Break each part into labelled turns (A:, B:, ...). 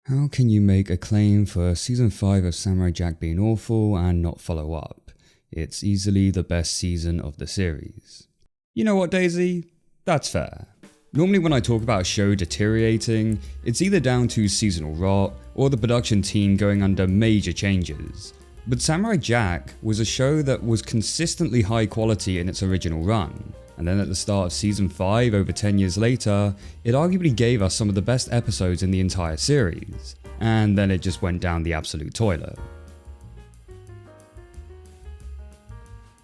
A: How can you make a claim for season 5 of Samurai Jack being awful and not follow up? It's easily the best season of the series. You know what, Daisy? That's fair. Normally when I talk about a show deteriorating, it's either down to seasonal rot or the production team going under major changes. But Samurai Jack was a show that was consistently high quality in its original run, and then at the start of season 5 over 10 years later, it arguably gave us some of the best episodes in the entire series, and then it just went down the absolute toilet.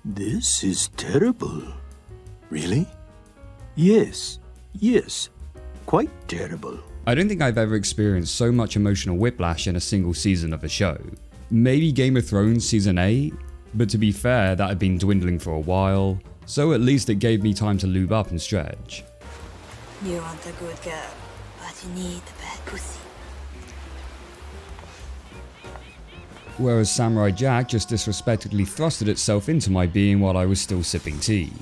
B: This is terrible. Really? Yes, quite terrible.
A: I don't think I've ever experienced so much emotional whiplash in a single season of a show. Maybe Game of Thrones season 8, but to be fair, that had been dwindling for a while, so at least it gave me time to lube up and stretch.
C: You want a good girl, but you need the bad pussy.
A: Whereas Samurai Jack just disrespectfully thrusted itself into my being while I was still sipping tea.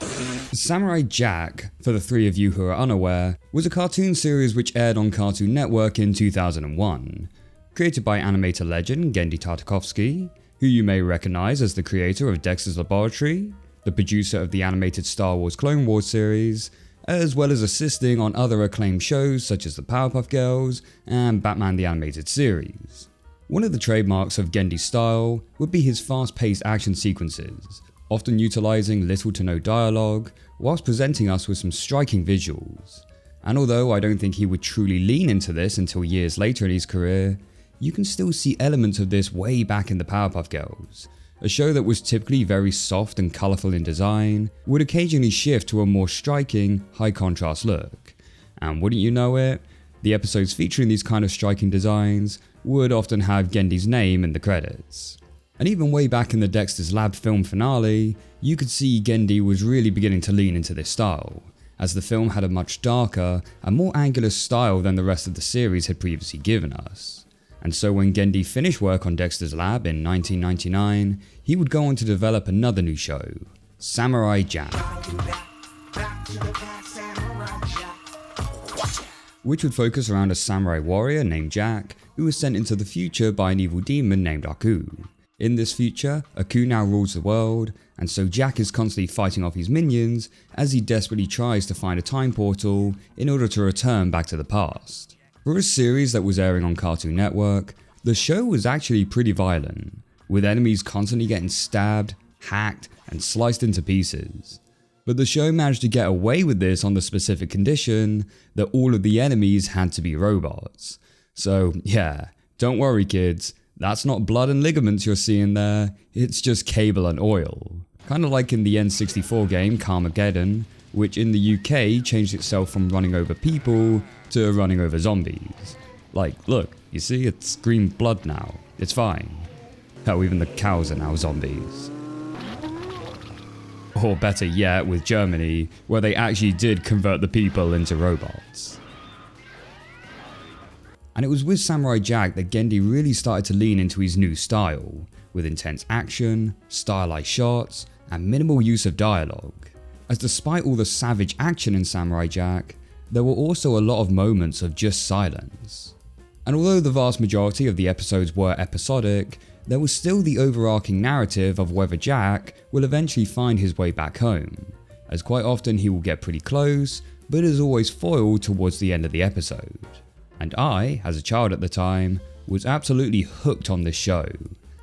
A: Samurai Jack, for the three of you who are unaware, was a cartoon series which aired on Cartoon Network in 2001. Created by animator legend Genndy Tartakovsky, who you may recognize as the creator of Dexter's Laboratory, the producer of the animated Star Wars Clone Wars series, as well as assisting on other acclaimed shows such as the Powerpuff Girls and Batman the Animated Series. One of the trademarks of Genndy's style would be his fast-paced action sequences, often utilizing little to no dialogue, whilst presenting us with some striking visuals. And although I don't think he would truly lean into this until years later in his career, you can still see elements of this way back in the Powerpuff Girls. A show that was typically very soft and colourful in design would occasionally shift to a more striking, high contrast look. And wouldn't you know it, the episodes featuring these kind of striking designs would often have Genndy's name in the credits. And even way back in the Dexter's Lab film finale, you could see Genndy was really beginning to lean into this style, as the film had a much darker and more angular style than the rest of the series had previously given us. And so when Genndy finished work on Dexter's Lab in 1999, he would go on to develop another new show, Samurai Jack, which would focus around a samurai warrior named Jack who was sent into the future by an evil demon named Aku. In this future, Aku now rules the world, and so Jack is constantly fighting off his minions as he desperately tries to find a time portal in order to return back to the past. For a series that was airing on Cartoon Network, the show was actually pretty violent, with enemies constantly getting stabbed, hacked, and sliced into pieces. But the show managed to get away with this on the specific condition that all of the enemies had to be robots. So yeah, don't worry kids, that's not blood and ligaments you're seeing there, it's just cable and oil. Kinda like in the N64 game Carmageddon, which in the UK changed itself from running over people to running over zombies. Like, look, you see, it's green blood now, it's fine. Hell, even the cows are now zombies. Or better yet, with Germany, where they actually did convert the people into robots. And it was with Samurai Jack that Genndy really started to lean into his new style, with intense action, stylized shots, and minimal use of dialogue. As despite all the savage action in Samurai Jack, there were also a lot of moments of just silence. And although the vast majority of the episodes were episodic, there was still the overarching narrative of whether Jack will eventually find his way back home, as quite often he will get pretty close, but is always foiled towards the end of the episode. And I, as a child at the time, was absolutely hooked on this show,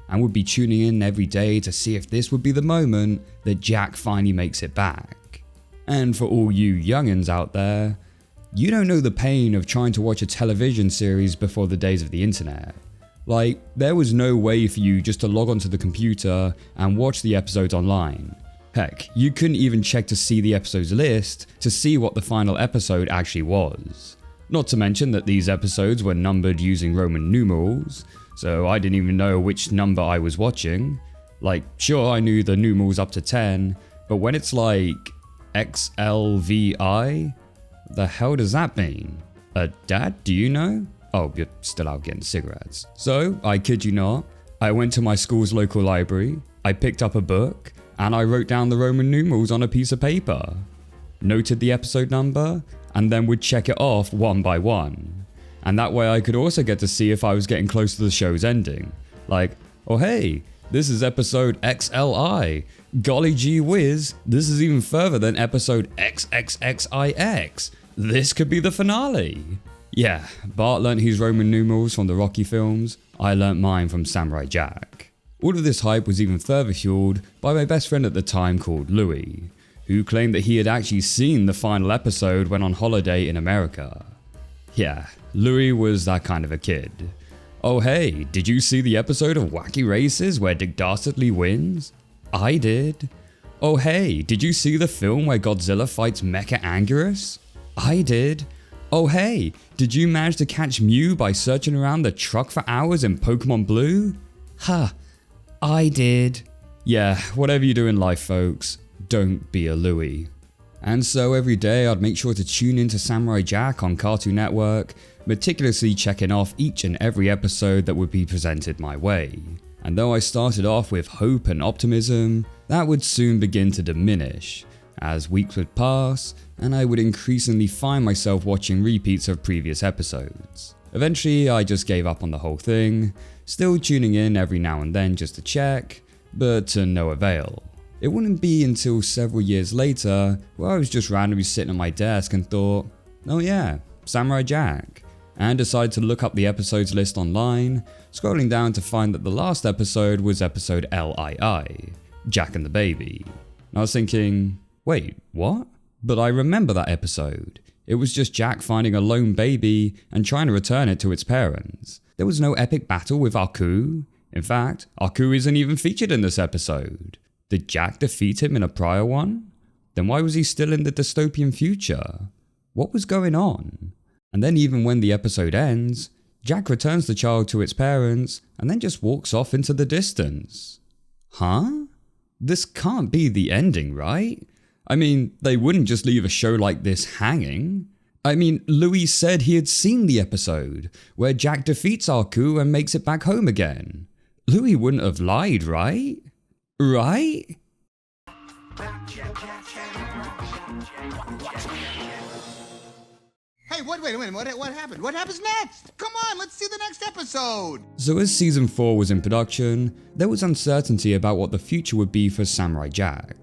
A: and would be tuning in every day to see if this would be the moment that Jack finally makes it back. And for all you youngins out there, you don't know the pain of trying to watch a television series before the days of the internet. Like, there was no way for you just to log onto the computer and watch the episodes online. Heck, you couldn't even check to see the episodes list to see what the final episode actually was. Not to mention that these episodes were numbered using Roman numerals, so I didn't even know which number I was watching. Like, sure, I knew the numerals up to 10, but when it's like XLVI, the hell does that mean? Dad, do you know? Oh, you're still out getting cigarettes. So, I kid you not, I went to my school's local library, I picked up a book, and I wrote down the Roman numerals on a piece of paper. Noted the episode number, and then would check it off one by one. and that way I could also get to see if I was getting close to the show's ending. Like, oh hey, this is episode XLI. Golly gee whiz, this is even further than episode XXXIX. This could be the finale. Yeah, Bart learnt his Roman numerals from the Rocky films. I learnt mine from Samurai Jack. All of this hype was even further fueled by my best friend at the time called Louis, who claimed that he had actually seen the final episode when on holiday in America. Yeah, Louis was that kind of a kid. Oh hey, did you see the episode of Wacky Races where Dick Dastardly wins? I did. Oh hey, did you see the film where Godzilla fights Mecha Anguirus? I did. Oh hey, did you manage to catch Mew by searching around the truck for hours in Pokemon Blue? Ha, I did. Yeah, whatever you do in life folks, don't be a Louis. And so every day I'd make sure to tune into Samurai Jack on Cartoon Network, meticulously checking off each and every episode that would be presented my way. And though I started off with hope and optimism, that would soon begin to diminish, as weeks would pass and I would increasingly find myself watching repeats of previous episodes. Eventually I just gave up on the whole thing, still tuning in every now and then just to check, but to no avail. It wouldn't be until several years later where I was just randomly sitting at my desk and thought, oh yeah, Samurai Jack, and decided to look up the episodes list online, scrolling down to find that the last episode was episode LII, Jack and the Baby. And I was thinking, wait, what? But I remember that episode. It was just Jack finding a lone baby and trying to return it to its parents. There was no epic battle with Aku. In fact, Aku isn't even featured in this episode. Did Jack defeat him in a prior one? Then why was he still in the dystopian future? What was going on? And then even when the episode ends, Jack returns the child to its parents and then just walks off into the distance. Huh? This can't be the ending, right? I mean, they wouldn't just leave a show like this hanging. I mean, Louis said he had seen the episode where Jack defeats Aku and makes it back home again. Louis wouldn't have lied, right? Right?
D: Hey, wait a minute, what happened? What happens next? Come on, let's see the next episode!
A: So as season 4 was in production, there was uncertainty about what the future would be for Samurai Jack.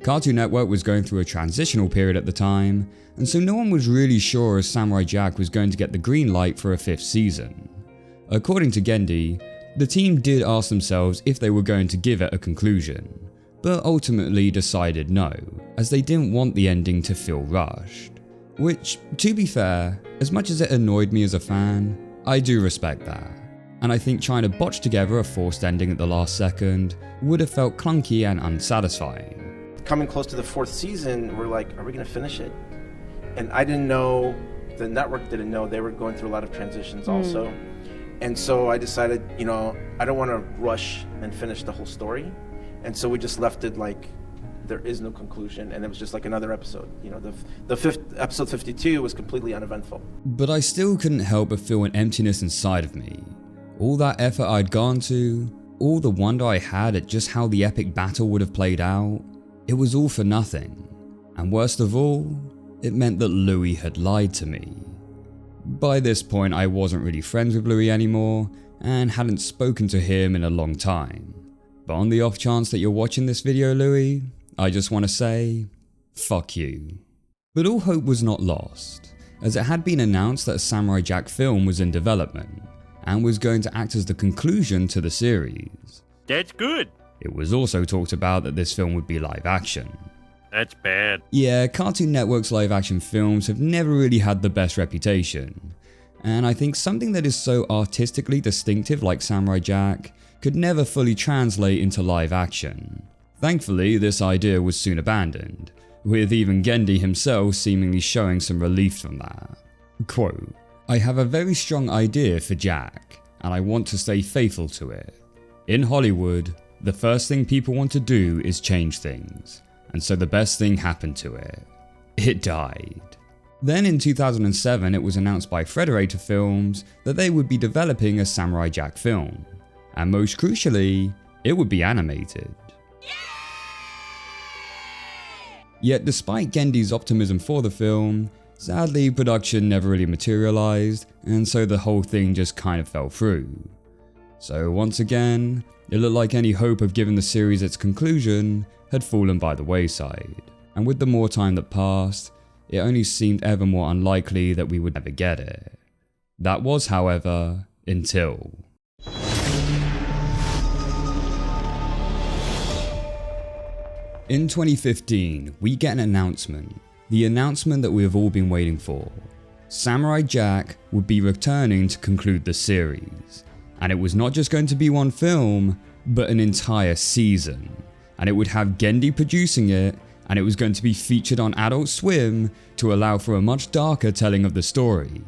A: Cartoon Network was going through a transitional period at the time, and so no one was really sure if Samurai Jack was going to get the green light for a 5th season. According to Gendy, the team did ask themselves if they were going to give it a conclusion, but ultimately decided no, as they didn't want the ending to feel rushed. Which, to be fair, as much as it annoyed me as a fan, I do respect that. And I think trying to botch together a forced ending at the last second would have felt clunky and unsatisfying.
E: Coming close to the 4th season, we're like, are we going to finish it? And I didn't know, the network didn't know, they were going through a lot of transitions also. And so I decided, I don't want to rush and finish the whole story. And so we just left it like there is no conclusion, and it was just like another episode. The 5th episode 52 was completely uneventful.
A: But I still couldn't help but feel an emptiness inside of me. All that effort I'd gone to, all the wonder I had at just how the epic battle would have played out, it was all for nothing. And worst of all, it meant that Louis had lied to me. By this point, I wasn't really friends with Louis anymore, and hadn't spoken to him in a long time. But on the off chance that you're watching this video, Louis, I just want to say, fuck you. But all hope was not lost, as it had been announced that a Samurai Jack film was in development, and was going to act as the conclusion to the series.
F: That's good.
A: It was also talked about that this film would be live action.
F: That's bad.
A: Yeah, Cartoon Network's live action films have never really had the best reputation, and I think something that is so artistically distinctive like Samurai Jack could never fully translate into live action. Thankfully, this idea was soon abandoned, with even Gendy himself seemingly showing some relief from that. Quote, "I have a very strong idea for Jack, and I want to stay faithful to it. In Hollywood, the first thing people want to do is change things, and so the best thing happened to it. It died." Then in 2007, it was announced by Frederator Films that they would be developing a Samurai Jack film, and most crucially, it would be animated. Yet despite Gendy's optimism for the film, Sadly, production never really materialized, and so the whole thing just kind of fell through. So once again, it looked like any hope of giving the series its conclusion had fallen by the wayside, and with the more time that passed, it only seemed ever more unlikely that we would ever get it. That was, however, until... In 2015, we get an announcement. The announcement that we have all been waiting for. Samurai Jack would be returning to conclude the series. And it was not just going to be one film, but an entire season. And it would have Gendy producing it, and it was going to be featured on Adult Swim to allow for a much darker telling of the story.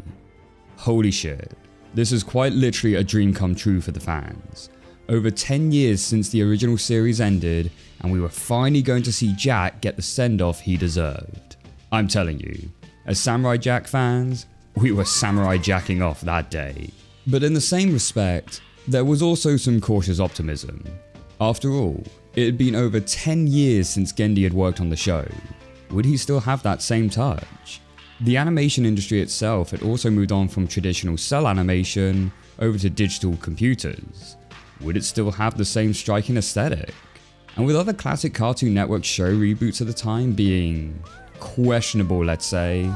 A: Holy shit. This is quite literally a dream come true for the fans. Over 10 years since the original series ended, and we were finally going to see Jack get the send-off he deserved. I'm telling you, as Samurai Jack fans, we were Samurai Jacking off that day. But in the same respect, there was also some cautious optimism. After all, it had been over 10 years since Gendy had worked on the show. Would he still have that same touch? The animation industry itself had also moved on from traditional cell animation over to digital computers. Would it still have the same striking aesthetic? And with other classic Cartoon Network show reboots at the time being questionable, let's say,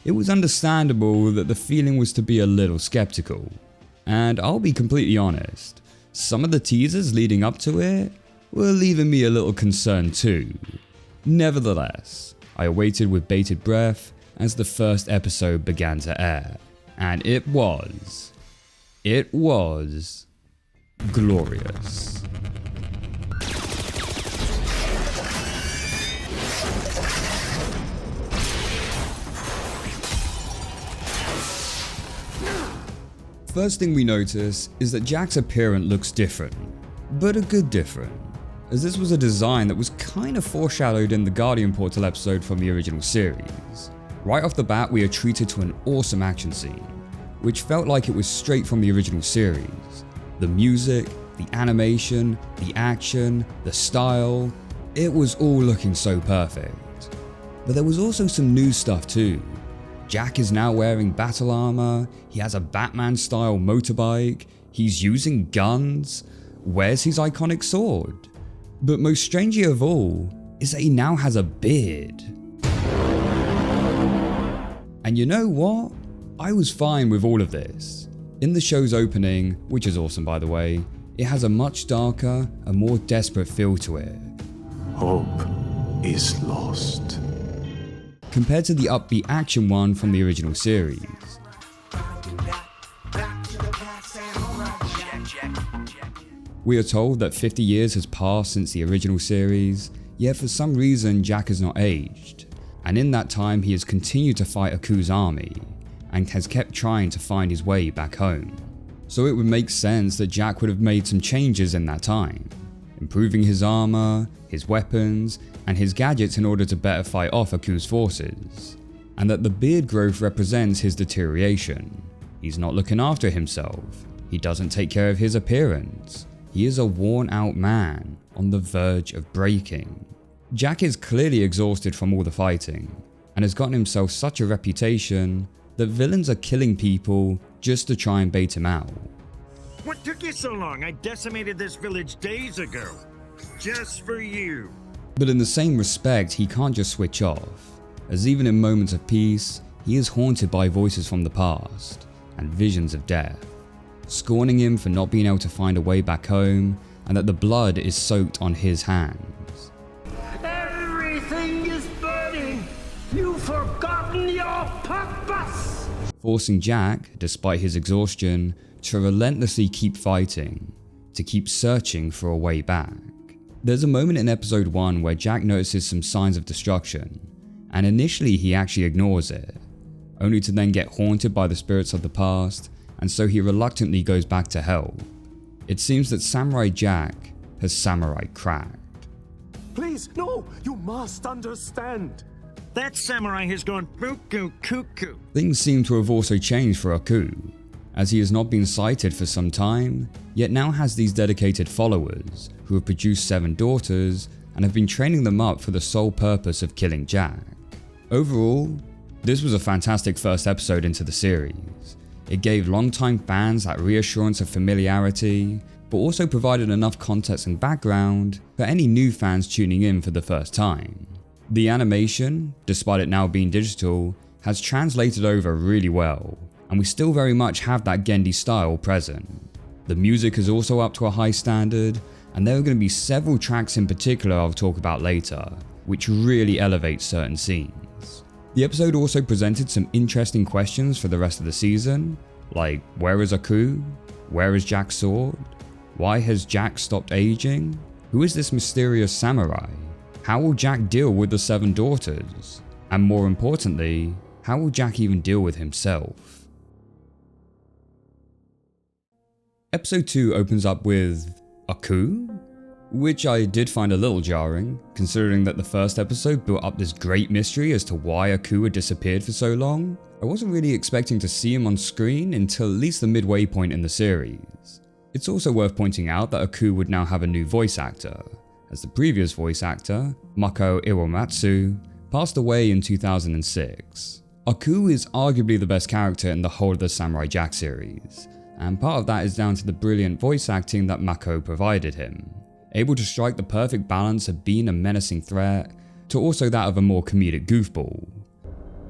A: it was understandable that the feeling was to be a little skeptical. And I'll be completely honest, some of the teasers leading up to it were leaving me a little concerned too. Nevertheless, I awaited with bated breath as the first episode began to air. And it was glorious. First thing we notice is that Jack's appearance looks different, but a good different, as this was a design that was kind of foreshadowed in the Guardian Portal episode from the original series. Right off the bat, we are treated to an awesome action scene, which felt like it was straight from the original series. The music, the animation, the action, the style, it was all looking so perfect. But there was also some new stuff too. Jack is now wearing battle armor, he has a Batman-style motorbike, he's using guns, where's his iconic sword? But most strangely of all, is that he now has a beard. And you know what? I was fine with all of this. In the show's opening, which is awesome by the way, it has a much darker and more desperate feel to it.
B: Hope is lost.
A: Compared to the upbeat action one from the original series. We are told that 50 years has passed since the original series, yet for some reason Jack has not aged. And in that time he has continued to fight Aku's army, and has kept trying to find his way back home. So it would make sense that Jack would have made some changes in that time, improving his armor, his weapons, and his gadgets in order to better fight off Aku's forces. And that the beard growth represents his deterioration. He's not looking after himself, he doesn't take care of his appearance, he is a worn out man on the verge of breaking. Jack is clearly exhausted from all the fighting, and has gotten himself such a reputation that villains are killing people just to try and bait him out.
G: What took you so long? I decimated this village days ago. Just for you.
A: But in the same respect, he can't just switch off, as even in moments of peace, he is haunted by voices from the past and visions of death, scorning him for not being able to find a way back home, and that the blood is soaked on his hands.
G: Everything is burning! You've forgotten your purpose!
A: Forcing Jack, despite his exhaustion, to relentlessly keep fighting, to keep searching for a way back. There's a moment in episode 1 where Jack notices some signs of destruction, and initially he actually ignores it, only to then get haunted by the spirits of the past, and so he reluctantly goes back to help. It seems that Samurai Jack has samurai cracked.
H: Please, no, you must understand.
G: That samurai has gone buku cuckoo.
A: Things seem to have also changed for Aku, as he has not been sighted for some time, yet now has these dedicated followers who have produced 7 daughters and have been training them up for the sole purpose of killing Jack. Overall, this was a fantastic first episode into the series. It gave longtime fans that reassurance of familiarity, but also provided enough context and background for any new fans tuning in for the first time. The animation, despite it now being digital, has translated over really well, and we still very much have that Gendy style present. The music is also up to a high standard, and there are going to be several tracks in particular I'll talk about later, which really elevate certain scenes. The episode also presented some interesting questions for the rest of the season, like where is Aku? Where is Jack's sword? Why has Jack stopped aging? Who is this mysterious samurai? How will Jack deal with the 7 daughters? And more importantly, how will Jack even deal with himself? Episode 2 opens up with Aku? Which I did find a little jarring, considering that the first episode built up this great mystery as to why Aku had disappeared for so long. I wasn't really expecting to see him on screen until at least the midway point in the series. It's also worth pointing out that Aku would now have a new voice actor, as the previous voice actor, Mako Iwamatsu, passed away in 2006. Aku is arguably the best character in the whole of the Samurai Jack series, and part of that is down to the brilliant voice acting that Mako provided him, able to strike the perfect balance of being a menacing threat to also that of a more comedic goofball.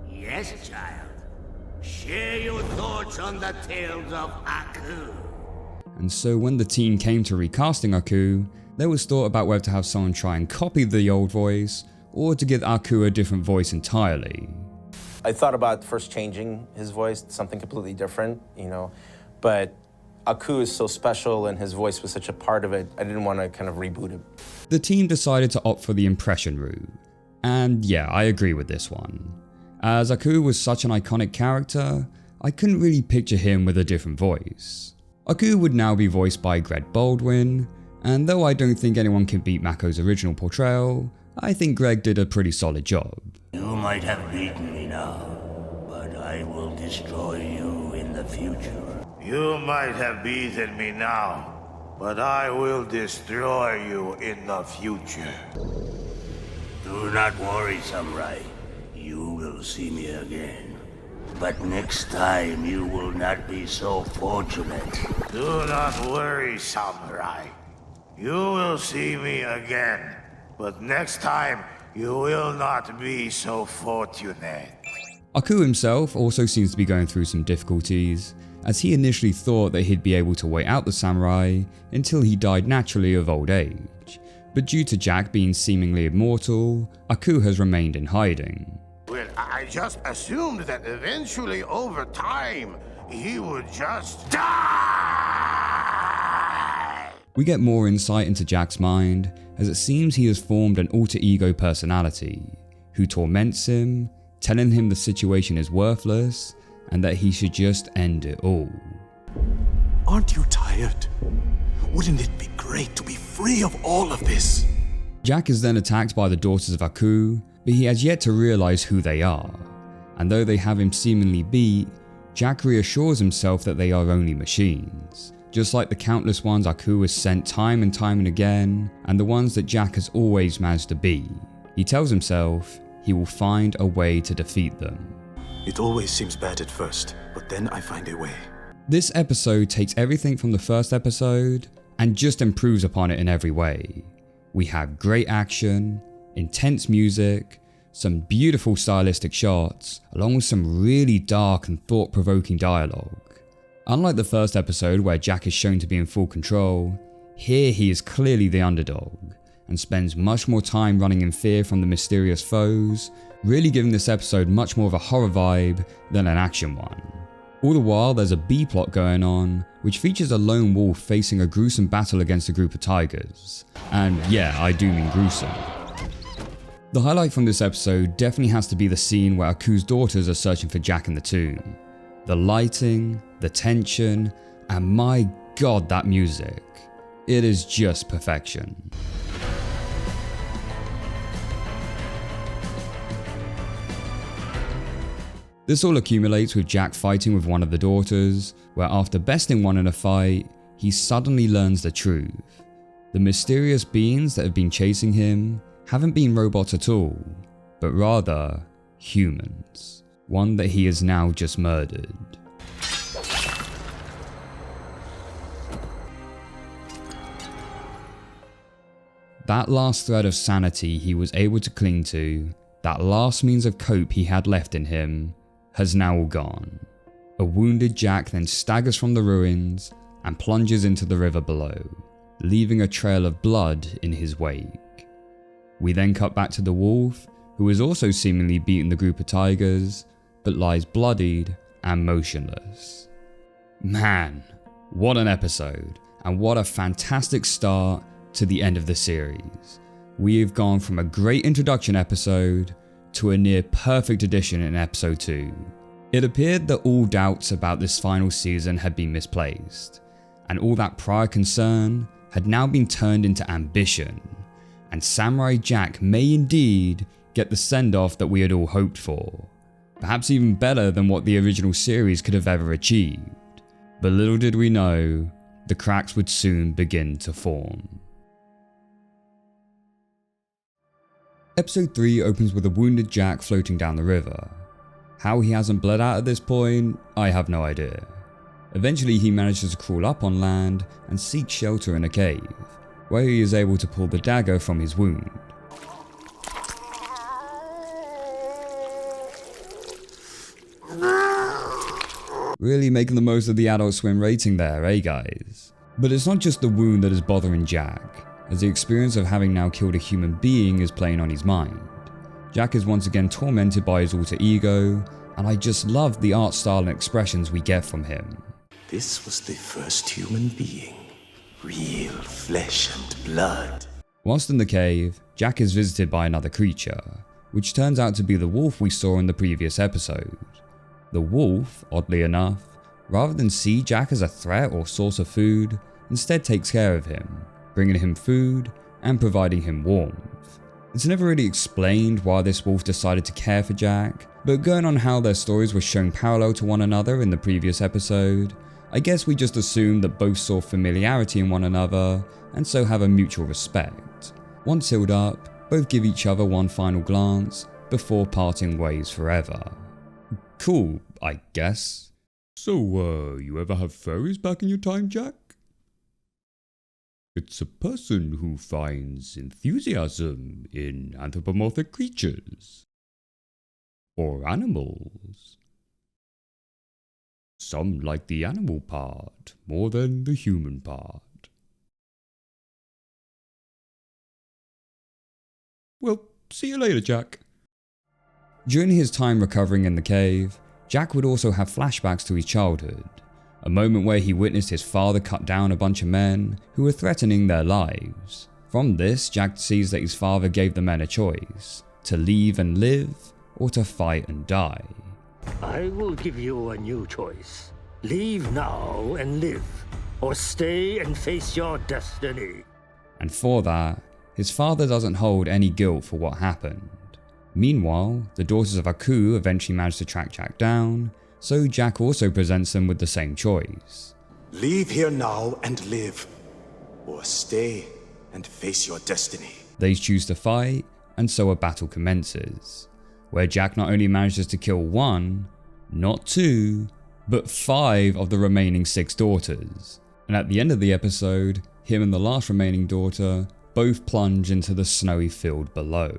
I: Yes, child. Share your thoughts on the tales of Aku.
A: And so when the team came to recasting Aku, there was thought about whether to have someone try and copy the old voice, or to give Aku a different voice entirely.
E: I thought about first changing his voice to something completely different, but Aku is so special and his voice was such a part of it, I didn't want to kind of reboot him.
A: The team decided to opt for the impression route. And yeah, I agree with this one. As Aku was such an iconic character, I couldn't really picture him with a different voice. Aku would now be voiced by Greg Baldwin, and though I don't think anyone can beat Mako's original portrayal, I think Greg did a pretty solid job.
I: You might have beaten me now, but I will destroy you in the future.
J: You might have beaten me now, but I will destroy you in the future.
I: Do not worry, Samurai. You will see me again. But next time you will not be so fortunate.
J: Do not worry, Samurai. You will see me again. But next time you will not be so fortunate.
A: Aku himself also seems to be going through some difficulties, as he initially thought that he'd be able to wait out the samurai until he died naturally of old age. But due to Jack being seemingly immortal, Aku has remained in hiding.
J: Well, I just assumed that eventually, over time, he would just die!
A: We get more insight into Jack's mind, as it seems he has formed an alter ego personality, who torments him, telling him the situation is worthless, and that he should just end it all.
H: Aren't you tired? Wouldn't it be great to be free of all of this?
A: Jack is then attacked by the daughters of Aku, but he has yet to realize who they are, and though they have him seemingly beat, Jack reassures himself that they are only machines, just like the countless ones Aku has sent time and time and again, and the ones that Jack has always managed to beat. He tells himself he will find a way to defeat them.
H: It always seems bad at first, but then I find a way.
A: This episode takes everything from the first episode and just improves upon it in every way. We have great action, intense music, some beautiful stylistic shots, along with some really dark and thought-provoking dialogue. Unlike the first episode where Jack is shown to be in full control, here he is clearly the underdog, and spends much more time running in fear from the mysterious foes, really giving this episode much more of a horror vibe than an action one. All the while there's a B-plot going on, which features a lone wolf facing a gruesome battle against a group of tigers. And yeah, I do mean gruesome. The highlight from this episode definitely has to be the scene where Aku's daughters are searching for Jack in the tomb. The lighting, the tension, and my god, that music. It is just perfection. This all accumulates with Jack fighting with one of the daughters, where after besting one in a fight, he suddenly learns the truth. The mysterious beings that have been chasing him haven't been robots at all, but rather humans. One that he has now just murdered. That last thread of sanity he was able to cling to, that last means of cope he had left in him, has now all gone. A wounded Jack then staggers from the ruins and plunges into the river below, leaving a trail of blood in his wake. We then cut back to the wolf, who has also seemingly beaten the group of tigers, but lies bloodied and motionless. Man, what an episode, and what a fantastic start to the end of the series. We have gone from a great introduction episode to a near perfect addition in episode 2. It appeared that all doubts about this final season had been misplaced, and all that prior concern had now been turned into ambition, and Samurai Jack may indeed get the send-off that we had all hoped for, perhaps even better than what the original series could have ever achieved. But little did we know, the cracks would soon begin to form. Episode 3 opens with a wounded Jack floating down the river. How he hasn't bled out at this point, I have no idea. Eventually he manages to crawl up on land and seek shelter in a cave, where he is able to pull the dagger from his wound. Really making the most of the Adult Swim rating there, eh guys? But it's not just the wound that is bothering Jack, as the experience of having now killed a human being is playing on his mind. Jack is once again tormented by his alter ego, and I just love the art style and expressions we get from him.
H: This was the first human being. Real flesh and blood.
A: Whilst in the cave, Jack is visited by another creature, which turns out to be the wolf we saw in the previous episode. The wolf, oddly enough, rather than see Jack as a threat or source of food, instead takes care of him, bringing him food and providing him warmth. It's never really explained why this wolf decided to care for Jack, but going on how their stories were shown parallel to one another in the previous episode, I guess we just assumed that both saw familiarity in one another and so have a mutual respect. Once healed up, both give each other one final glance before parting ways forever. Cool, I guess. So, you ever have furries back in your time, Jack? It's a person who finds enthusiasm in anthropomorphic creatures. Or animals. Some like the animal part more than the human part. Well, see you later, Jack. During his time recovering in the cave, Jack would also have flashbacks to his childhood. A moment where he witnessed his father cut down a bunch of men who were threatening their lives. From this, Jack sees that his father gave the men a choice, to leave and live, or to fight and die.
I: I will give you a new choice. Leave now and live, or stay and face your destiny.
A: And for that, his father doesn't hold any guilt for what happened. Meanwhile, the daughters of Aku eventually manage to track Jack down, so Jack also presents them with the same choice.
H: Leave here now and live, or stay and face your destiny.
A: They choose to fight, and so a battle commences, where Jack not only manages to kill 1, not 2, but 5 of the remaining 6 daughters. And at the end of the episode, him and the last remaining daughter both plunge into the snowy field below.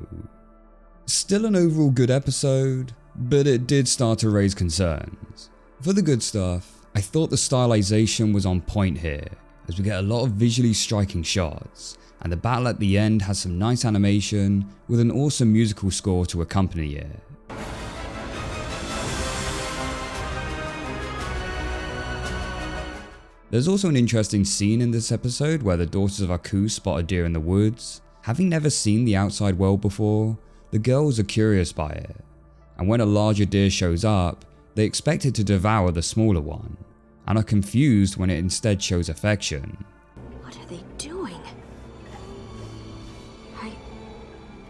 A: Still an overall good episode, but it did start to raise concerns. For the good stuff, I thought the stylization was on point here, as we get a lot of visually striking shots, and the battle at the end has some nice animation with an awesome musical score to accompany it. There's also an interesting scene in this episode where the daughters of Aku spot a deer in the woods. Having never seen the outside world before, the girls are curious by it, and when a larger deer shows up, they expect it to devour the smaller one, and are confused when it instead shows affection.
C: What are they doing? I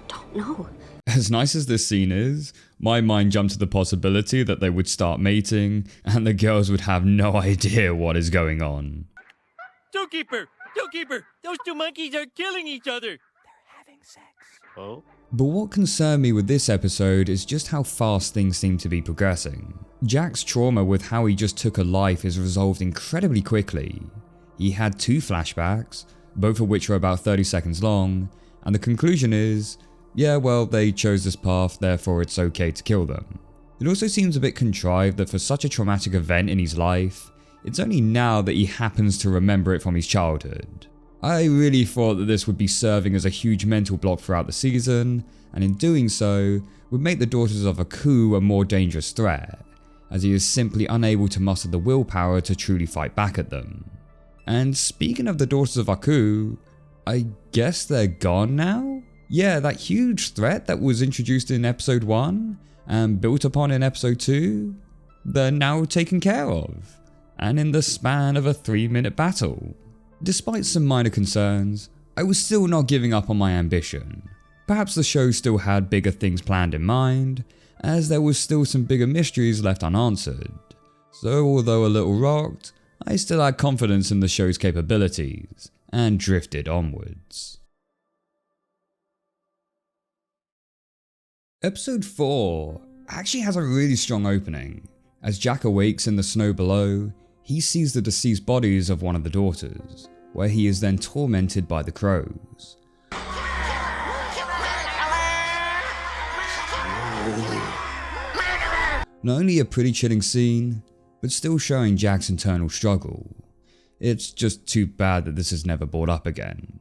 C: don't know.
A: As nice as this scene is, my mind jumped to the possibility that they would start mating, and the girls would have no idea what is going on.
F: Zookeeper, Zookeeper, those two monkeys are killing each other. Oh?
A: But what concerned me with this episode is just how fast things seem to be progressing. Jack's trauma with how he just took a life is resolved incredibly quickly. He had 2 flashbacks, both of which are about 30 seconds long, and the conclusion is, yeah, well, they chose this path, therefore it's okay to kill them. It also seems a bit contrived that for such a traumatic event in his life, it's only now that he happens to remember it from his childhood. I really thought that this would be serving as a huge mental block throughout the season, and in doing so, would make the Daughters of Aku a more dangerous threat, as he is simply unable to muster the willpower to truly fight back at them. And speaking of the Daughters of Aku, I guess they're gone now? Yeah, that huge threat that was introduced in episode 1 and built upon in episode 2, they're now taken care of, and in the span of a 3-minute battle. Despite some minor concerns, I was still not giving up on my ambition. Perhaps the show still had bigger things planned in mind, as there was still some bigger mysteries left unanswered. So although a little rocked, I still had confidence in the show's capabilities, and drifted onwards. Episode 4 actually has a really strong opening. As Jack awakes in the snow below, he sees the deceased bodies of one of the daughters, where he is then tormented by the crows. Not only a pretty chilling scene, but still showing Jack's internal struggle. It's just too bad that this is never brought up again.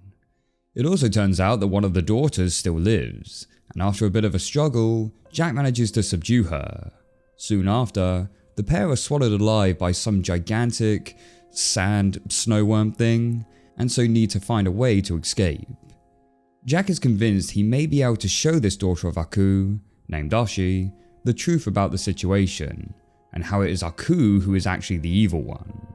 A: It also turns out that one of the daughters still lives, and after a bit of a struggle, Jack manages to subdue her. Soon after, the pair are swallowed alive by some gigantic sand snowworm thing, and so need to find a way to escape. Jack is convinced he may be able to show this daughter of Aku, named Ashi, the truth about the situation, and how it is Aku who is actually the evil one.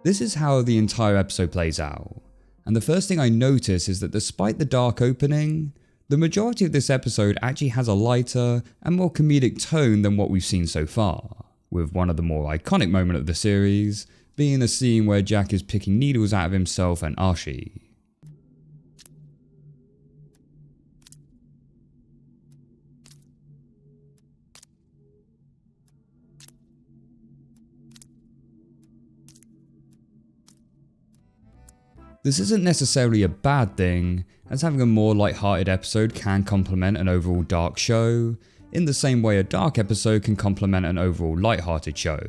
A: This is how the entire episode plays out, and the first thing I notice is that despite the dark opening, the majority of this episode actually has a lighter and more comedic tone than what we've seen so far, with one of the more iconic moments of the series being the scene where Jack is picking needles out of himself and Ashi. This isn't necessarily a bad thing, as having a more light-hearted episode can complement an overall dark show, in the same way a dark episode can complement an overall light-hearted show.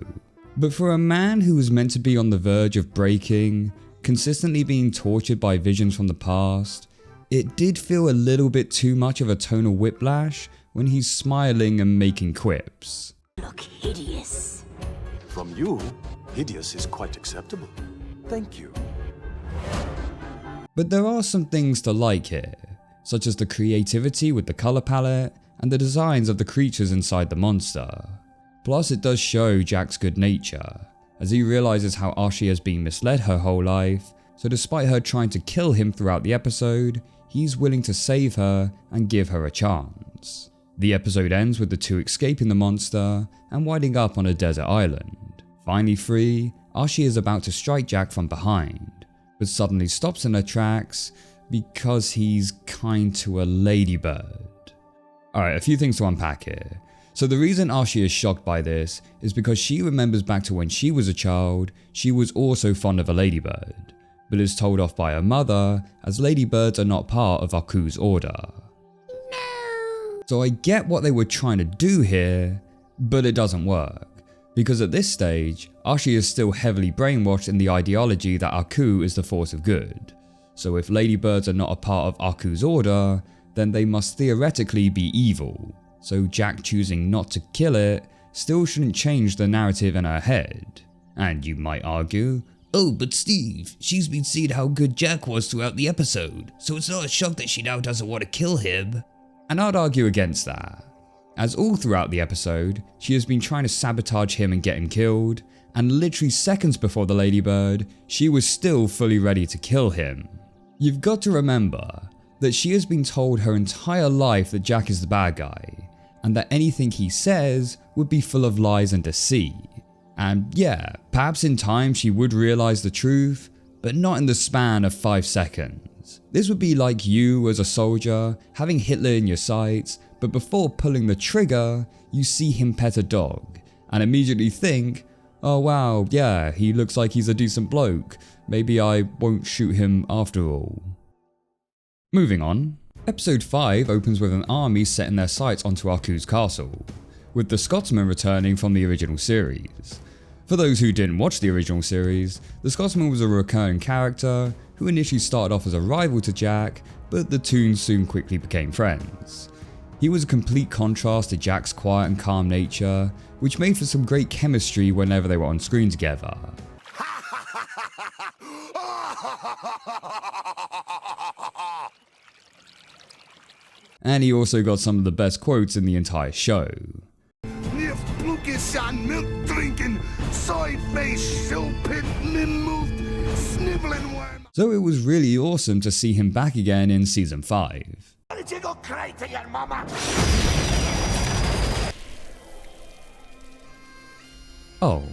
A: But for a man who was meant to be on the verge of breaking, consistently being tortured by visions from the past, it did feel a little bit too much of a tonal whiplash when he's smiling and making quips.
C: Look hideous.
H: From you, hideous is quite acceptable. Thank you.
A: But there are some things to like here, such as the creativity with the colour palette and the designs of the creatures inside the monster. Plus it does show Jack's good nature, as he realises how Ashi has been misled her whole life, so despite her trying to kill him throughout the episode, he's willing to save her and give her a chance. The episode ends with the two escaping the monster and winding up on a desert island. Finally free, Ashi is about to strike Jack from behind, but suddenly stops in her tracks because he's kind to a ladybird. Alright, a few things to unpack here. So the reason Ashi is shocked by this is because she remembers back to when she was a child, she was also fond of a ladybird, but is told off by her mother as ladybirds are not part of Aku's order. No. So I get what they were trying to do here, but it doesn't work. Because at this stage, Ashi is still heavily brainwashed in the ideology that Aku is the force of good. So if ladybirds are not a part of Aku's order, then they must theoretically be evil. So Jack choosing not to kill it still shouldn't change the narrative in her head. And you might argue, oh but Steve, she's been seeing how good Jack was throughout the episode, so it's not a shock that she now doesn't want to kill him. And I'd argue against that, as all throughout the episode, she has been trying to sabotage him and get him killed, and literally seconds before the ladybird, she was still fully ready to kill him. You've got to remember that she has been told her entire life that Jack is the bad guy, and that anything he says would be full of lies and deceit. And yeah, perhaps in time she would realise the truth, but not in the span of 5 seconds. This would be like you as a soldier having Hitler in your sights, but before pulling the trigger, you see him pet a dog and immediately think, oh wow, yeah, he looks like he's a decent bloke. Maybe I won't shoot him after all. Moving on, episode 5 opens with an army setting their sights onto Aku's castle, with the Scotsman returning from the original series. For those who didn't watch the original series, the Scotsman was a recurring character who initially started off as a rival to Jack, but the two soon quickly became friends. He was a complete contrast to Jack's quiet and calm nature, which made for some great chemistry whenever they were on screen together. And he also got some of the best quotes in the entire show.
J: Milk drinking, soy face, show pit, moved, sniveling worm.
A: So it was really awesome to see him back again in season 5.
J: Why did you go cry to your mama?
A: Oh,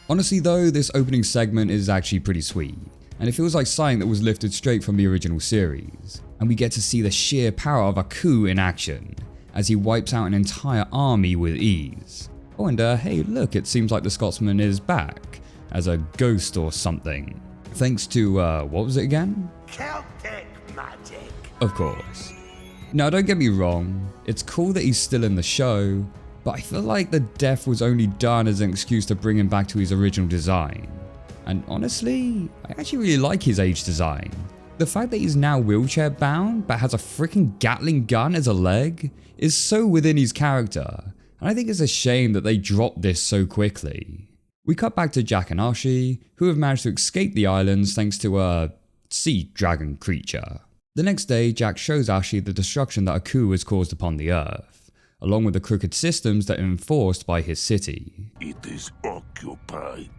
A: honestly though, this opening segment is actually pretty sweet, and it feels like something that was lifted straight from the original series, and we get to see the sheer power of Aku in action, as he wipes out an entire army with ease. Oh, and hey look, it seems like the Scotsman is back, as a ghost or something. Thanks to, what was it again?
J: Celtic magic.
A: Of course. Now don't get me wrong, it's cool that he's still in the show, but I feel like the death was only done as an excuse to bring him back to his original design. And honestly, I actually really like his age design. The fact that he's now wheelchair bound but has a freaking Gatling gun as a leg is so within his character. And I think it's a shame that they dropped this so quickly. We cut back to Jack and Archie, who have managed to escape the islands thanks to a sea dragon creature. The next day, Jack shows Archie the destruction that Aku has caused upon the Earth, along with the crooked systems that are enforced by his city.
J: It is occupied.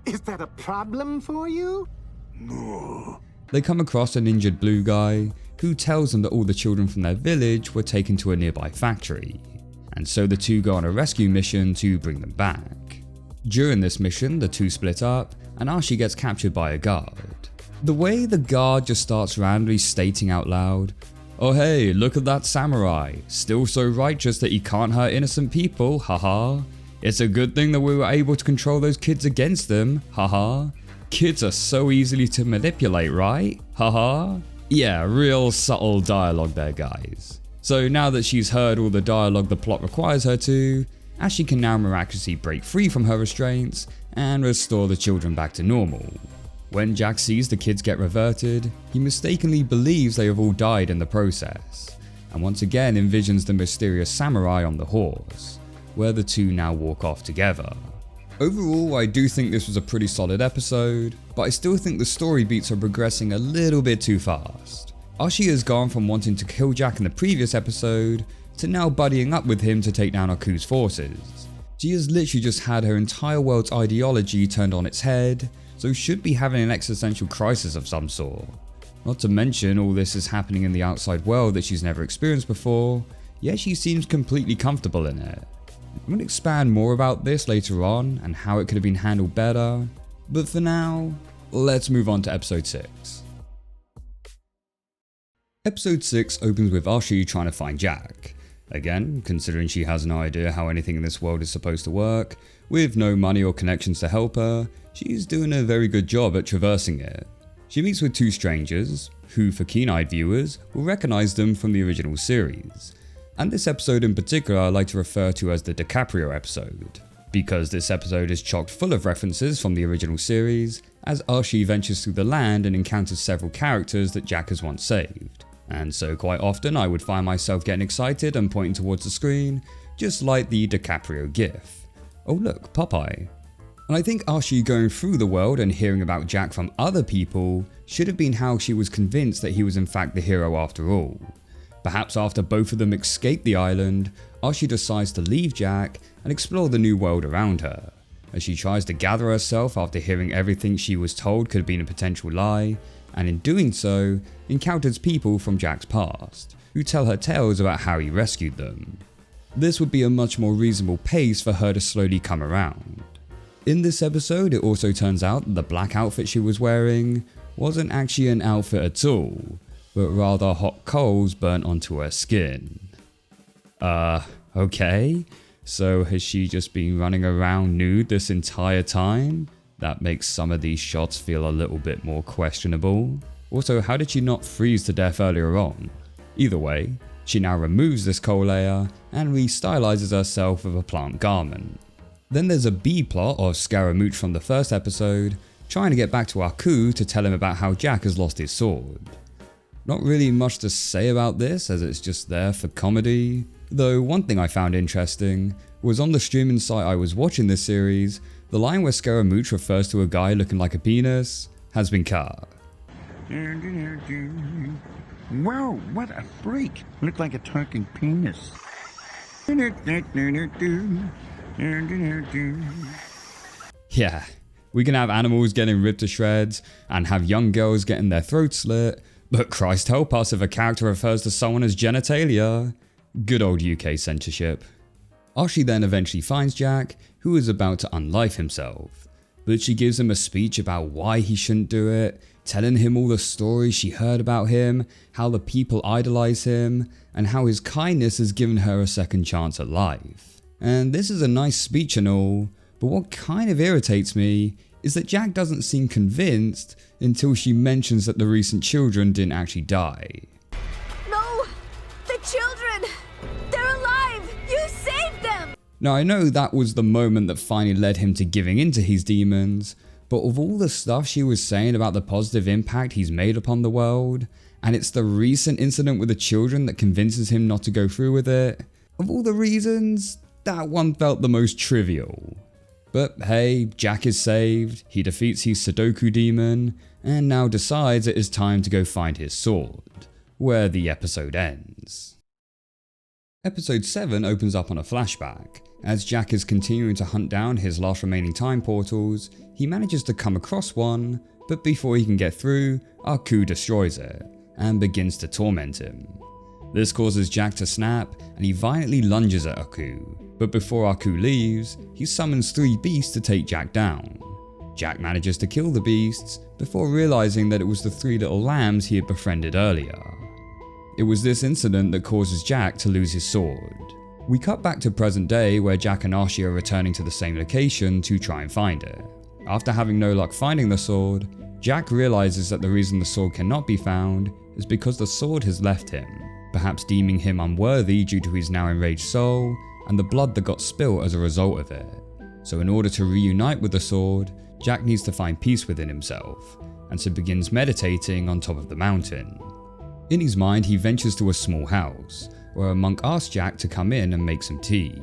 K: Is that a problem for you?
J: No.
A: They come across an injured blue guy, who tells them that all the children from their village were taken to a nearby factory. And so the two go on a rescue mission to bring them back. During this mission, the two split up, and Archie gets captured by a guard. The way the guard just starts randomly stating out loud, oh hey, look at that samurai, still so righteous that he can't hurt innocent people, haha. It's a good thing that we were able to control those kids against them, haha. Kids are so easily to manipulate, right? Haha. Yeah, real subtle dialogue there, guys. So now that she's heard all the dialogue the plot requires her to, Ashley can now miraculously break free from her restraints and restore the children back to normal. When Jack sees the kids get reverted, he mistakenly believes they have all died in the process, and once again envisions the mysterious samurai on the horse, where the two now walk off together. Overall, I do think this was a pretty solid episode, but I still think the story beats are progressing a little bit too fast. Archie has gone from wanting to kill Jack in the previous episode to now buddying up with him to take down Aku's forces. She has literally just had her entire world's ideology turned on its head, so should be having an existential crisis of some sort. Not to mention all this is happening in the outside world that she's never experienced before, yet she seems completely comfortable in it. I'm going to expand more about this later on and how it could have been handled better, but for now, let's move on to episode 6. Episode 6 opens with Archie trying to find Jack. Again, considering she has no idea how anything in this world is supposed to work, with no money or connections to help her, she's doing a very good job at traversing it. She meets with two strangers, who for keen-eyed viewers will recognise them from the original series. And this episode in particular I like to refer to as the DiCaprio episode, because this episode is chock full of references from the original series, as Archie ventures through the land and encounters several characters that Jack has once saved. And so quite often I would find myself getting excited and pointing towards the screen, just like the DiCaprio gif. Oh look, Popeye. And I think Archie going through the world and hearing about Jack from other people should have been how she was convinced that he was in fact the hero after all. Perhaps after both of them escape the island, Archie decides to leave Jack and explore the new world around her, as she tries to gather herself after hearing everything she was told could have been a potential lie, and in doing so, encounters people from Jack's past, who tell her tales about how he rescued them. This would be a much more reasonable pace for her to slowly come around. In this episode, it also turns out that the black outfit she was wearing wasn't actually an outfit at all, but rather hot coals burnt onto her skin. Okay? So has she just been running around nude this entire time? That makes some of these shots feel a little bit more questionable. Also, how did she not freeze to death earlier on? Either way, she now removes this coal layer and restylizes herself with a plant garment. Then there's a B-plot of Scaramouche from the first episode trying to get back to Aku to tell him about how Jack has lost his sword. Not really much to say about this as it's just there for comedy, though one thing I found interesting was on the streaming site I was watching this series, the line where Scaramouche refers to a guy looking like a penis has been cut.
G: Whoa, what a freak! Looked like a talking penis.
A: Yeah, we can have animals getting ripped to shreds and have young girls getting their throats slit, but Christ help us if a character refers to someone as genitalia. Good old UK censorship. Archie then eventually finds Jack, who is about to unlife himself, but she gives him a speech about why he shouldn't do it, telling him all the stories she heard about him, how the people idolize him, and how his kindness has given her a second chance at life. And this is a nice speech and all, but what kind of irritates me is that Jack doesn't seem convinced until she mentions that the recent children didn't actually die.
C: No! The children! They're alive! You saved them!
A: Now I know that was the moment that finally led him to giving in to his demons, but of all the stuff she was saying about the positive impact he's made upon the world, and it's the recent incident with the children that convinces him not to go through with it, of all the reasons, that one felt the most trivial. But hey, Jack is saved, he defeats his Sudoku demon, and now decides it is time to go find his sword, where the episode ends. Episode 7 opens up on a flashback. As Jack is continuing to hunt down his last remaining time portals, he manages to come across one, but before he can get through, Aku destroys it, and begins to torment him. This causes Jack to snap, and he violently lunges at Aku, but before Aku leaves, he summons 3 beasts to take Jack down. Jack manages to kill the beasts, before realizing that it was the 3 little lambs he had befriended earlier. It was this incident that causes Jack to lose his sword. We cut back to present day where Jack and Archie are returning to the same location to try and find it. After having no luck finding the sword, Jack realizes that the reason the sword cannot be found is because the sword has left him, perhaps deeming him unworthy due to his now enraged soul and the blood that got spilt as a result of it. So in order to reunite with the sword, Jack needs to find peace within himself, and so begins meditating on top of the mountain. In his mind, he ventures to a small house, where a monk asks Jack to come in and make some tea,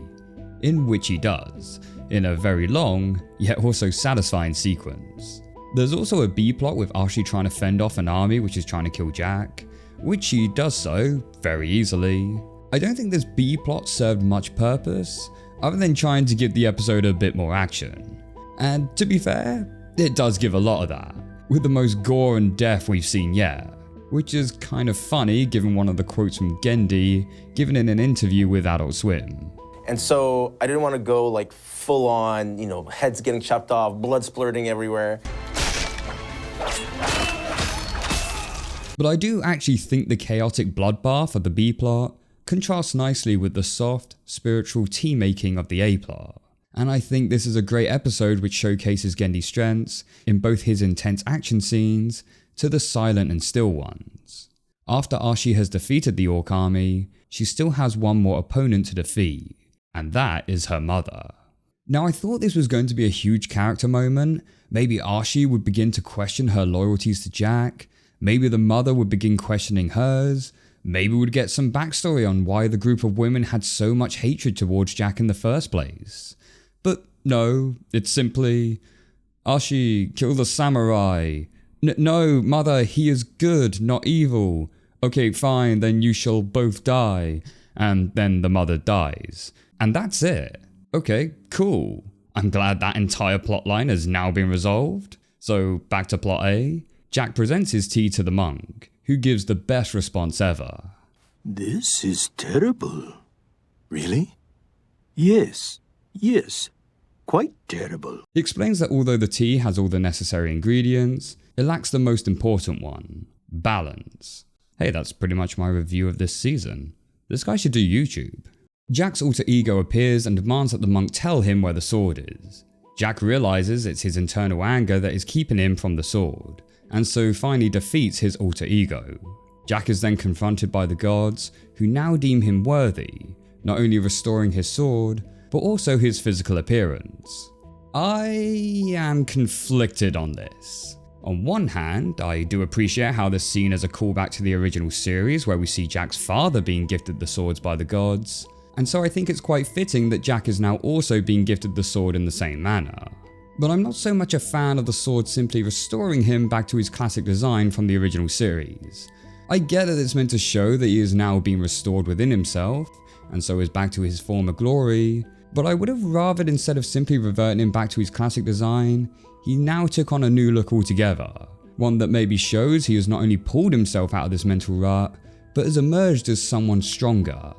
A: in which he does, in a very long, yet also satisfying sequence. There's also a B-plot with Archie trying to fend off an army which is trying to kill Jack, which he does so very easily. I don't think this B-plot served much purpose, other than trying to give the episode a bit more action. And to be fair, it does give a lot of that, with the most gore and death we've seen yet. Which is kind of funny given one of the quotes from Gendy given in an interview with Adult Swim.
E: And so I didn't want to go like full on, heads getting chopped off, blood splurting everywhere.
A: But I do actually think the chaotic bloodbath of the B-plot contrasts nicely with the soft, spiritual tea-making of the A-plot. And I think this is a great episode which showcases Gendy's strengths in both his intense action scenes to the silent and still ones. After Archie has defeated the Orc army, she still has one more opponent to defeat, and that is her mother. Now I thought this was going to be a huge character moment. Maybe Archie would begin to question her loyalties to Jack, maybe the mother would begin questioning hers, maybe we'd get some backstory on why the group of women had so much hatred towards Jack in the first place. But no, it's simply, Archie, kill the samurai. No, mother, he is good, not evil. Okay, fine, then you shall both die. And then the mother dies. And that's it. Okay, cool. I'm glad that entire plotline has now been resolved. So back to plot A. Jack presents his tea to the monk, who gives the best response ever.
H: This is terrible. Really? Yes. quite terrible.
A: He explains that although the tea has all the necessary ingredients, it lacks the most important one, balance. Hey, that's pretty much my review of this season. This guy should do YouTube. Jack's alter ego appears and demands that the monk tell him where the sword is. Jack realizes it's his internal anger that is keeping him from the sword, and so finally defeats his alter ego. Jack is then confronted by the gods, who now deem him worthy, not only restoring his sword, but also his physical appearance. I am conflicted on this. On one hand, I do appreciate how this scene is a callback to the original series where we see Jack's father being gifted the swords by the gods, and so I think it's quite fitting that Jack is now also being gifted the sword in the same manner. But I'm not so much a fan of the sword simply restoring him back to his classic design from the original series. I get that it's meant to show that he is now being restored within himself, and so is back to his former glory, but I would have rathered instead of simply reverting him back to his classic design, he now took on a new look altogether. One that maybe shows he has not only pulled himself out of this mental rut, but has emerged as someone stronger.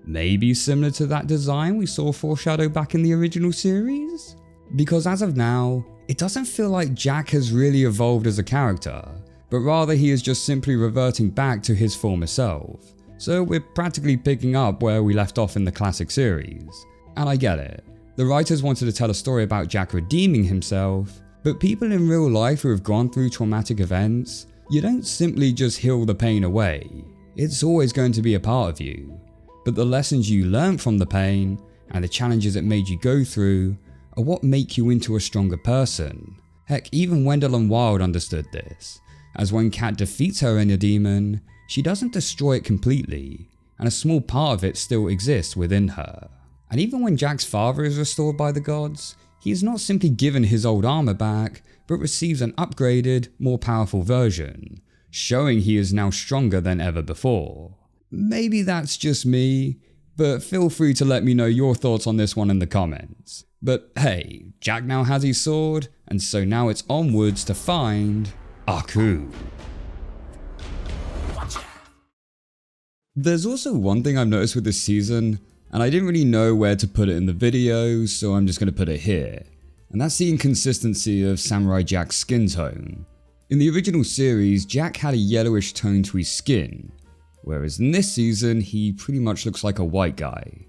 A: Maybe similar to that design we saw foreshadowed back in the original series? Because as of now, it doesn't feel like Jack has really evolved as a character, but rather he is just simply reverting back to his former self. So we're practically picking up where we left off in the classic series. And I get it. The writers wanted to tell a story about Jack redeeming himself, but people in real life who have gone through traumatic events, you don't simply just heal the pain away. It's always going to be a part of you. But the lessons you learned from the pain and the challenges it made you go through are what make you into a stronger person. Heck, even Wendell and Wild understood this, as when Kat defeats her inner demon, she doesn't destroy it completely, and a small part of it still exists within her. And even when Jack's father is restored by the gods, he is not simply given his old armor back, but receives an upgraded, more powerful version, showing he is now stronger than ever before. Maybe that's just me, but feel free to let me know your thoughts on this one in the comments. But hey, Jack now has his sword, and so now it's onwards to find arguarbly. There's also one thing I've noticed with this season, and I didn't really know where to put it in the video, so I'm just going to put it here. And that's the inconsistency of Samurai Jack's skin tone. In the original series, Jack had a yellowish tone to his skin, whereas in this season, he pretty much looks like a white guy.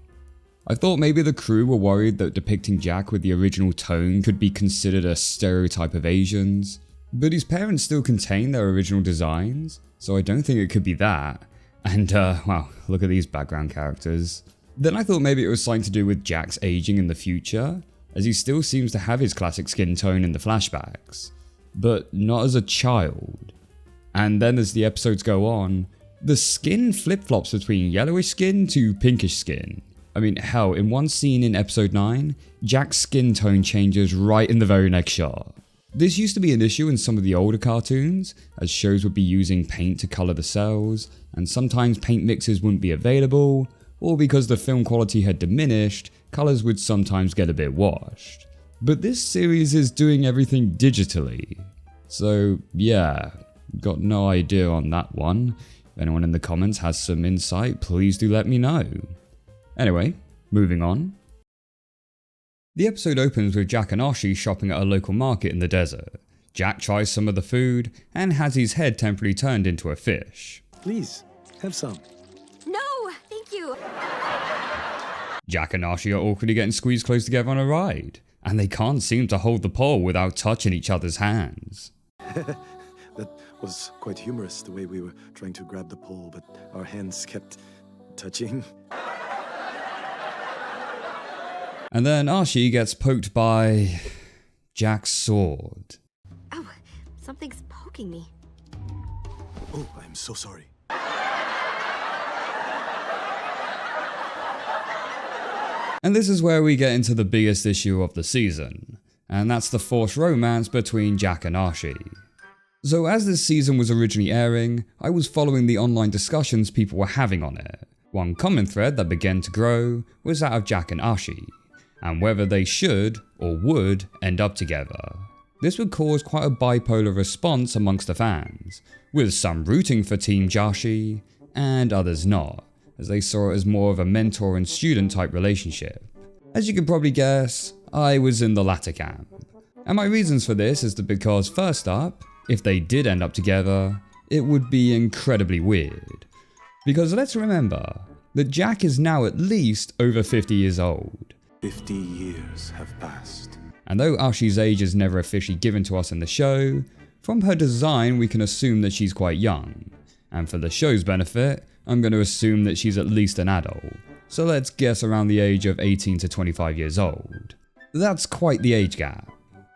A: I thought maybe the crew were worried that depicting Jack with the original tone could be considered a stereotype of Asians, but his parents still contain their original designs, so I don't think it could be that. And wow, look at these background characters. Then I thought maybe it was something to do with Jack's aging in the future, as he still seems to have his classic skin tone in the flashbacks, but not as a child. And then as the episodes go on, the skin flip-flops between yellowish skin to pinkish skin. I mean, hell, in one scene in episode 9, Jack's skin tone changes right in the very next shot. This used to be an issue in some of the older cartoons, as shows would be using paint to colour the cells, and sometimes paint mixes wouldn't be available, or because the film quality had diminished, colours would sometimes get a bit washed. But this series is doing everything digitally. So yeah, got no idea on that one. If anyone in the comments has some insight, please do let me know. Anyway, moving on. The episode opens with Jack and Ashi shopping at a local market in the desert. Jack tries some of the food and has his head temporarily turned into a fish.
H: Please, have some.
L: No, thank you.
A: Jack and Ashi are awkwardly getting squeezed close together on a ride, and they can't seem to hold the pole without touching each other's hands.
H: That was quite humorous, the way we were trying to grab the pole, but our hands kept touching.
A: And then Ashi gets poked by Jack's sword.
L: Oh, something's poking me.
H: Oh, I'm so sorry.
A: And this is where we get into the biggest issue of the season, and that's the forced romance between Jack and Ashi. So as this season was originally airing, I was following the online discussions people were having on it. One common thread that began to grow was that of Jack and Ashi, and whether they should or would end up together. This would cause quite a bipolar response amongst the fans, with some rooting for Team Jashi and others not, as they saw it as more of a mentor and student type relationship. As you can probably guess, I was in the latter camp. And my reasons for this is that because first up, if they did end up together, it would be incredibly weird. Because let's remember that Jack is now at least over 50 years old.
B: 50 years have passed.
A: And though Ashi's age is never officially given to us in the show, from her design we can assume that she's quite young. And for the show's benefit, I'm going to assume that she's at least an adult. So let's guess around the age of 18 to 25 years old. That's quite the age gap.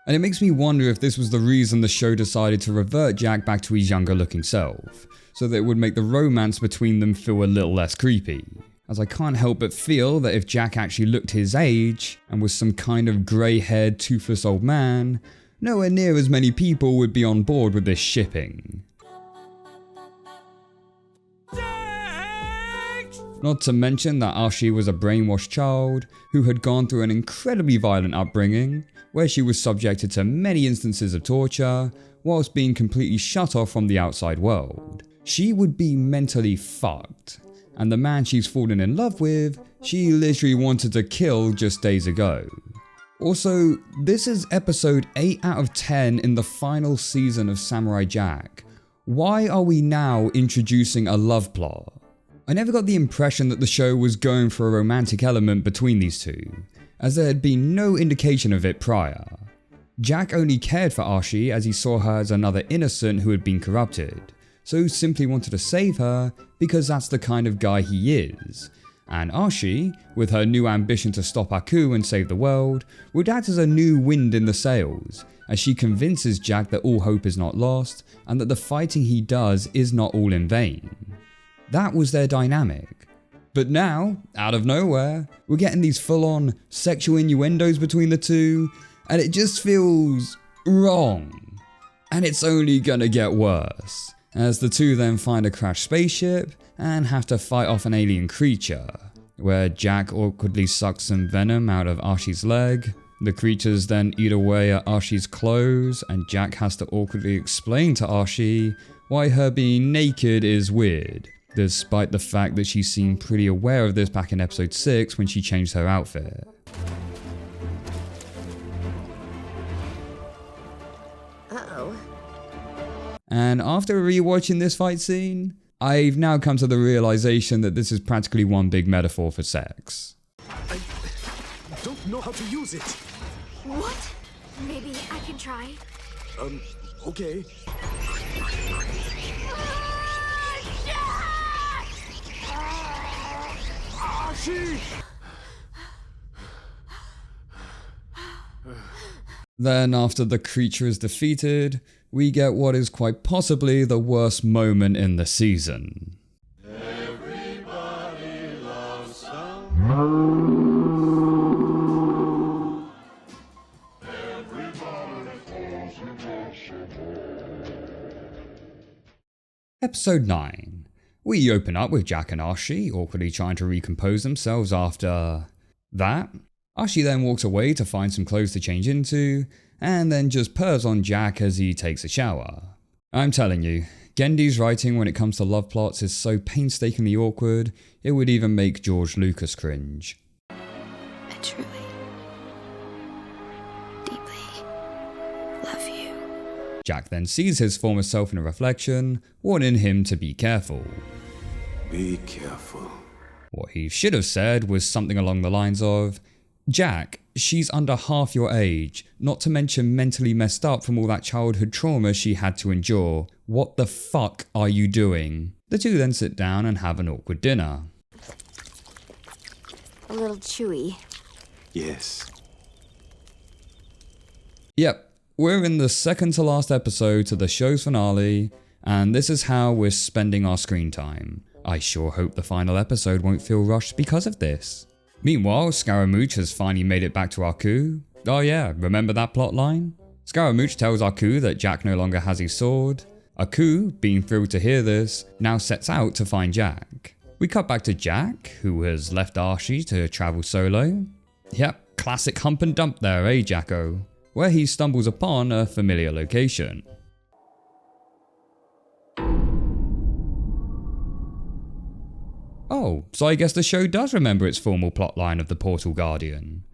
A: And it makes me wonder if this was the reason the show decided to revert Jack back to his younger looking self, so that it would make the romance between them feel a little less creepy. As I can't help but feel that if Jack actually looked his age, and was some kind of grey-haired, toothless old man, nowhere near as many people would be on board with this shipping. Not to mention that Ashi was a brainwashed child who had gone through an incredibly violent upbringing, where she was subjected to many instances of torture, whilst being completely shut off from the outside world. She would be mentally fucked, and the man she's fallen in love with, she literally wanted to kill just days ago. Also, this is episode 8 out of 10 in the final season of Samurai Jack. Why are we now introducing a love plot? I never got the impression that the show was going for a romantic element between these two, as there had been no indication of it prior. Jack only cared for Ashi as he saw her as another innocent who had been corrupted, so simply wanted to save her because that's the kind of guy he is. And Ashi, with her new ambition to stop Aku and save the world, would act as a new wind in the sails, as she convinces Jack that all hope is not lost and that the fighting he does is not all in vain. That was their dynamic. But now, out of nowhere, we're getting these full-on sexual innuendos between the two, and it just feels wrong. And it's only gonna get worse, as the two then find a crashed spaceship and have to fight off an alien creature, where Jack awkwardly sucks some venom out of Ashi's leg. The creatures then eat away at Ashi's clothes, and Jack has to awkwardly explain to Ashi why her being naked is weird, despite the fact that she seemed pretty aware of this back in episode 6 when she changed her outfit.
L: Uh-oh.
A: And after rewatching this fight scene, I've now come to the realization that this is practically one big metaphor for sex.
K: I don't know how to use it.
L: What? Maybe I can try.
K: Okay.
A: Then after the creature is defeated, we get what is quite possibly the worst moment in the season.
B: Everybody loves
A: Episode 9. We open up with Jack and Ashi awkwardly trying to recompose themselves after that. Ashi then walks away to find some clothes to change into, and then just purrs on Jack as he takes a shower. I'm telling you, Gendy's writing when it comes to love plots is so painstakingly awkward, it would even make George Lucas cringe.
C: I truly, deeply love you.
A: Jack then sees his former self in a reflection, warning him to be careful.
B: Be careful.
A: What he should have said was something along the lines of, Jack, she's under half your age, not to mention mentally messed up from all that childhood trauma she had to endure. What the fuck are you doing? The two then sit down and have an awkward dinner.
L: A little chewy.
B: Yes.
A: Yep, we're in the second to last episode to the show's finale, and this is how we're spending our screen time. I sure hope the final episode won't feel rushed because of this. Meanwhile, Scaramouche has finally made it back to Aku. Oh yeah, remember that plot line? Scaramouche tells Aku that Jack no longer has his sword. Aku, being thrilled to hear this, now sets out to find Jack. We cut back to Jack, who has left Ashi to travel solo. Yep, classic hump and dump there, eh Jacko? Where he stumbles upon a familiar location. Oh, so I guess the show does remember its formal plotline of the Portal Guardian.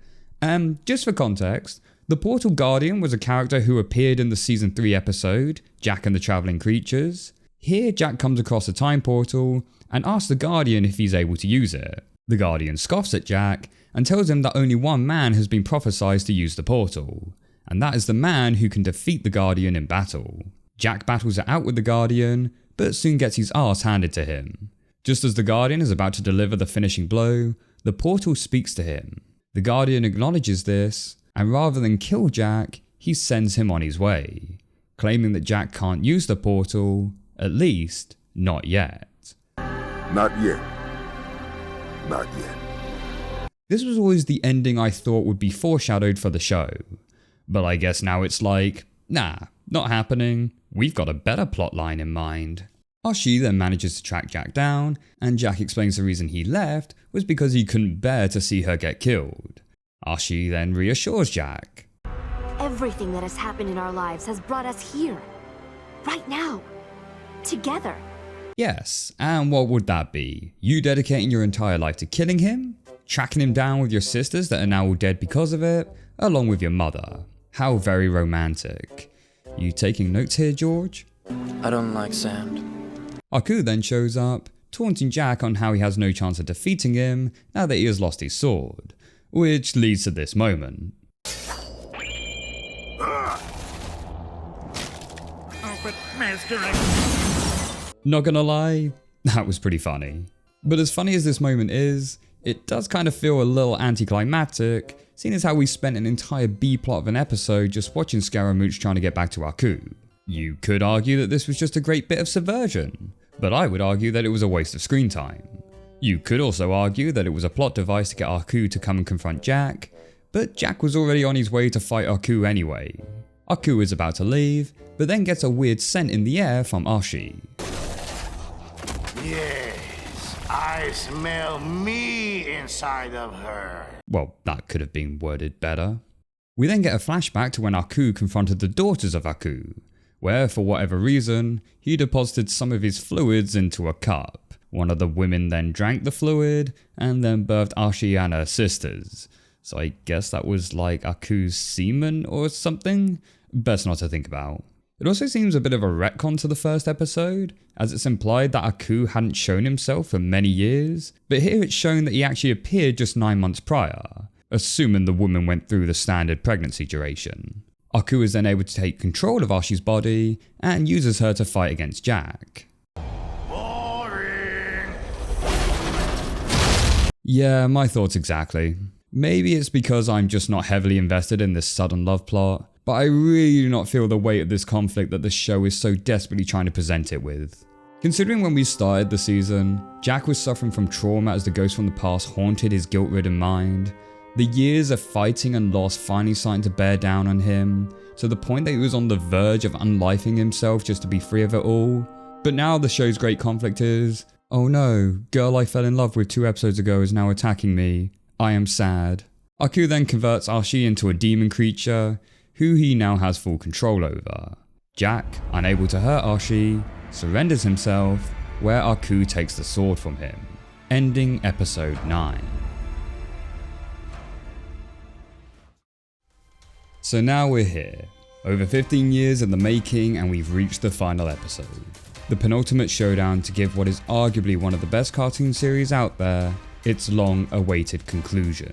A: Just for context, the Portal Guardian was a character who appeared in the Season 3 episode, Jack and the Travelling Creatures. Here, Jack comes across a time portal and asks the Guardian if he's able to use it. The Guardian scoffs at Jack and tells him that only one man has been prophesied to use the portal, and that is the man who can defeat the Guardian in battle. Jack battles it out with the Guardian, but soon gets his arse handed to him. Just as the Guardian is about to deliver the finishing blow, the portal speaks to him. The Guardian acknowledges this, and rather than kill Jack, he sends him on his way, claiming that Jack can't use the portal, at least, not yet.
M: Not yet. Not yet.
A: This was always the ending I thought would be foreshadowed for the show. But I guess now it's like, nah, not happening. We've got a better plotline in mind. Archie then manages to track Jack down, and Jack explains the reason he left was because he couldn't bear to see her get killed. Archie then reassures Jack.
L: Everything that has happened in our lives has brought us here. Right now. Together.
A: Yes, and what would that be? You dedicating your entire life to killing him? Tracking him down with your sisters that are now all dead because of it? Along with your mother. How very romantic. You taking notes here, George?
N: I don't like sand.
A: Aku then shows up, taunting Jack on how he has no chance of defeating him now that he has lost his sword, which leads to this moment.
G: Oh, but Master,
A: Not gonna lie, that was pretty funny. But as funny as this moment is, it does kind of feel a little anticlimactic, seeing as how we spent an entire B-plot of an episode just watching Scaramouche trying to get back to Aku. You could argue that this was just a great bit of subversion, but I would argue that it was a waste of screen time. You could also argue that it was a plot device to get Aku to come and confront Jack, but Jack was already on his way to fight Aku anyway. Aku is about to leave, but then gets a weird scent in the air from Archie.
J: Yes, I smell me inside of her.
A: Well, that could have been worded better. We then get a flashback to when Aku confronted the daughters of Aku, where for whatever reason, he deposited some of his fluids into a cup. One of the women then drank the fluid, and then birthed Archie and her sisters. So I guess that was like Aku's semen or something? Best not to think about. It also seems a bit of a retcon to the first episode, as it's implied that Aku hadn't shown himself for many years, but here it's shown that he actually appeared just 9 months prior, assuming the woman went through the standard pregnancy duration. Aku is then able to take control of Archie's body and uses her to fight against Jack.
J: Boring.
A: Yeah, my thoughts exactly. Maybe it's because I'm just not heavily invested in this sudden love plot, but I really do not feel the weight of this conflict that the show is so desperately trying to present it with. Considering when we started the season, Jack was suffering from trauma as the ghost from the past haunted his guilt-ridden mind. The years of fighting and loss finally starting to bear down on him, to the point that he was on the verge of unlifing himself just to be free of it all. But now the show's great conflict is, oh no, girl I fell in love with 2 episodes ago is now attacking me. I am sad. Aku then converts Archie into a demon creature, who he now has full control over. Jack, unable to hurt Archie, surrenders himself, where Aku takes the sword from him, ending episode 9. So now we're here, over 15 years in the making, and we've reached the final episode. The penultimate showdown to give what is arguably one of the best cartoon series out there its long-awaited conclusion.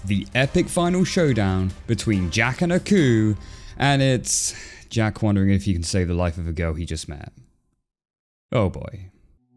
A: The epic final showdown between Jack and Aku, and it's Jack wondering if he can save the life of a girl he just met. Oh boy.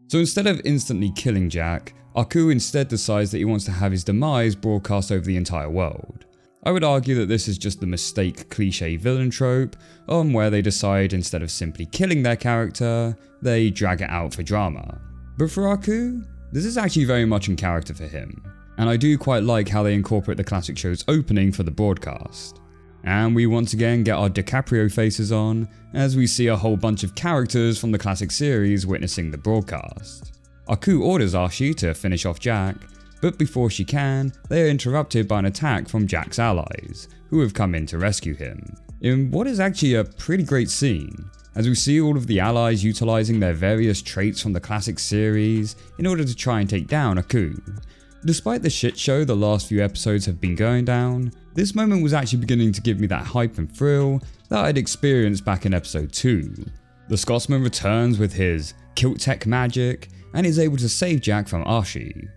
A: So instead of instantly killing Jack, Aku instead decides that he wants to have his demise broadcast over the entire world. I would argue that this is just the mistake cliche villain trope, where they decide instead of simply killing their character, they drag it out for drama. But for Aku, this is actually very much in character for him, and I do quite like how they incorporate the classic show's opening for the broadcast. And we once again get our DiCaprio faces on, as we see a whole bunch of characters from the classic series witnessing the broadcast. Aku orders Archie to finish off Jack, but before she can, they are interrupted by an attack from Jack's allies, who have come in to rescue him, in what is actually a pretty great scene, as we see all of the allies utilising their various traits from the classic series in order to try and take down Aku. Despite the shit show the last few episodes have been going down, this moment was actually beginning to give me that hype and thrill that I'd experienced back in episode 2. The Scotsman returns with his kilt tech magic and is able to save Jack from Archie.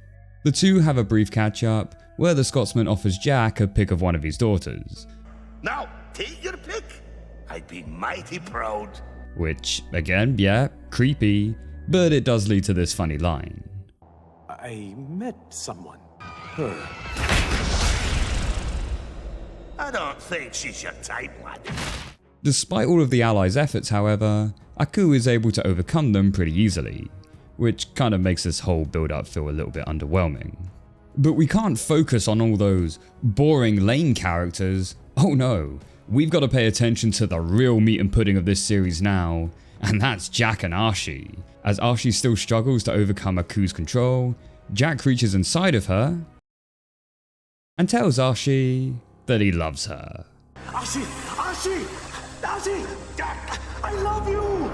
A: The two have a brief catch up where the Scotsman offers Jack a pic of one of his daughters.
I: Now, take your pick. I'd be mighty proud.
A: Which, again, yeah, creepy, but it does lead to this funny line.
H: I met someone. Her.
I: I don't think she's your type, lad.
A: Despite all of the Allies' efforts, however, Aku is able to overcome them pretty easily, which kind of makes this whole build-up feel a little bit underwhelming. But we can't focus on all those boring lane characters. Oh no, we've got to pay attention to the real meat and pudding of this series now, and that's Jack and Archie. As Archie still struggles to overcome Aku's control, Jack reaches inside of her and tells Archie that he loves her.
H: Archie! Archie! Archie! Jack! I love you!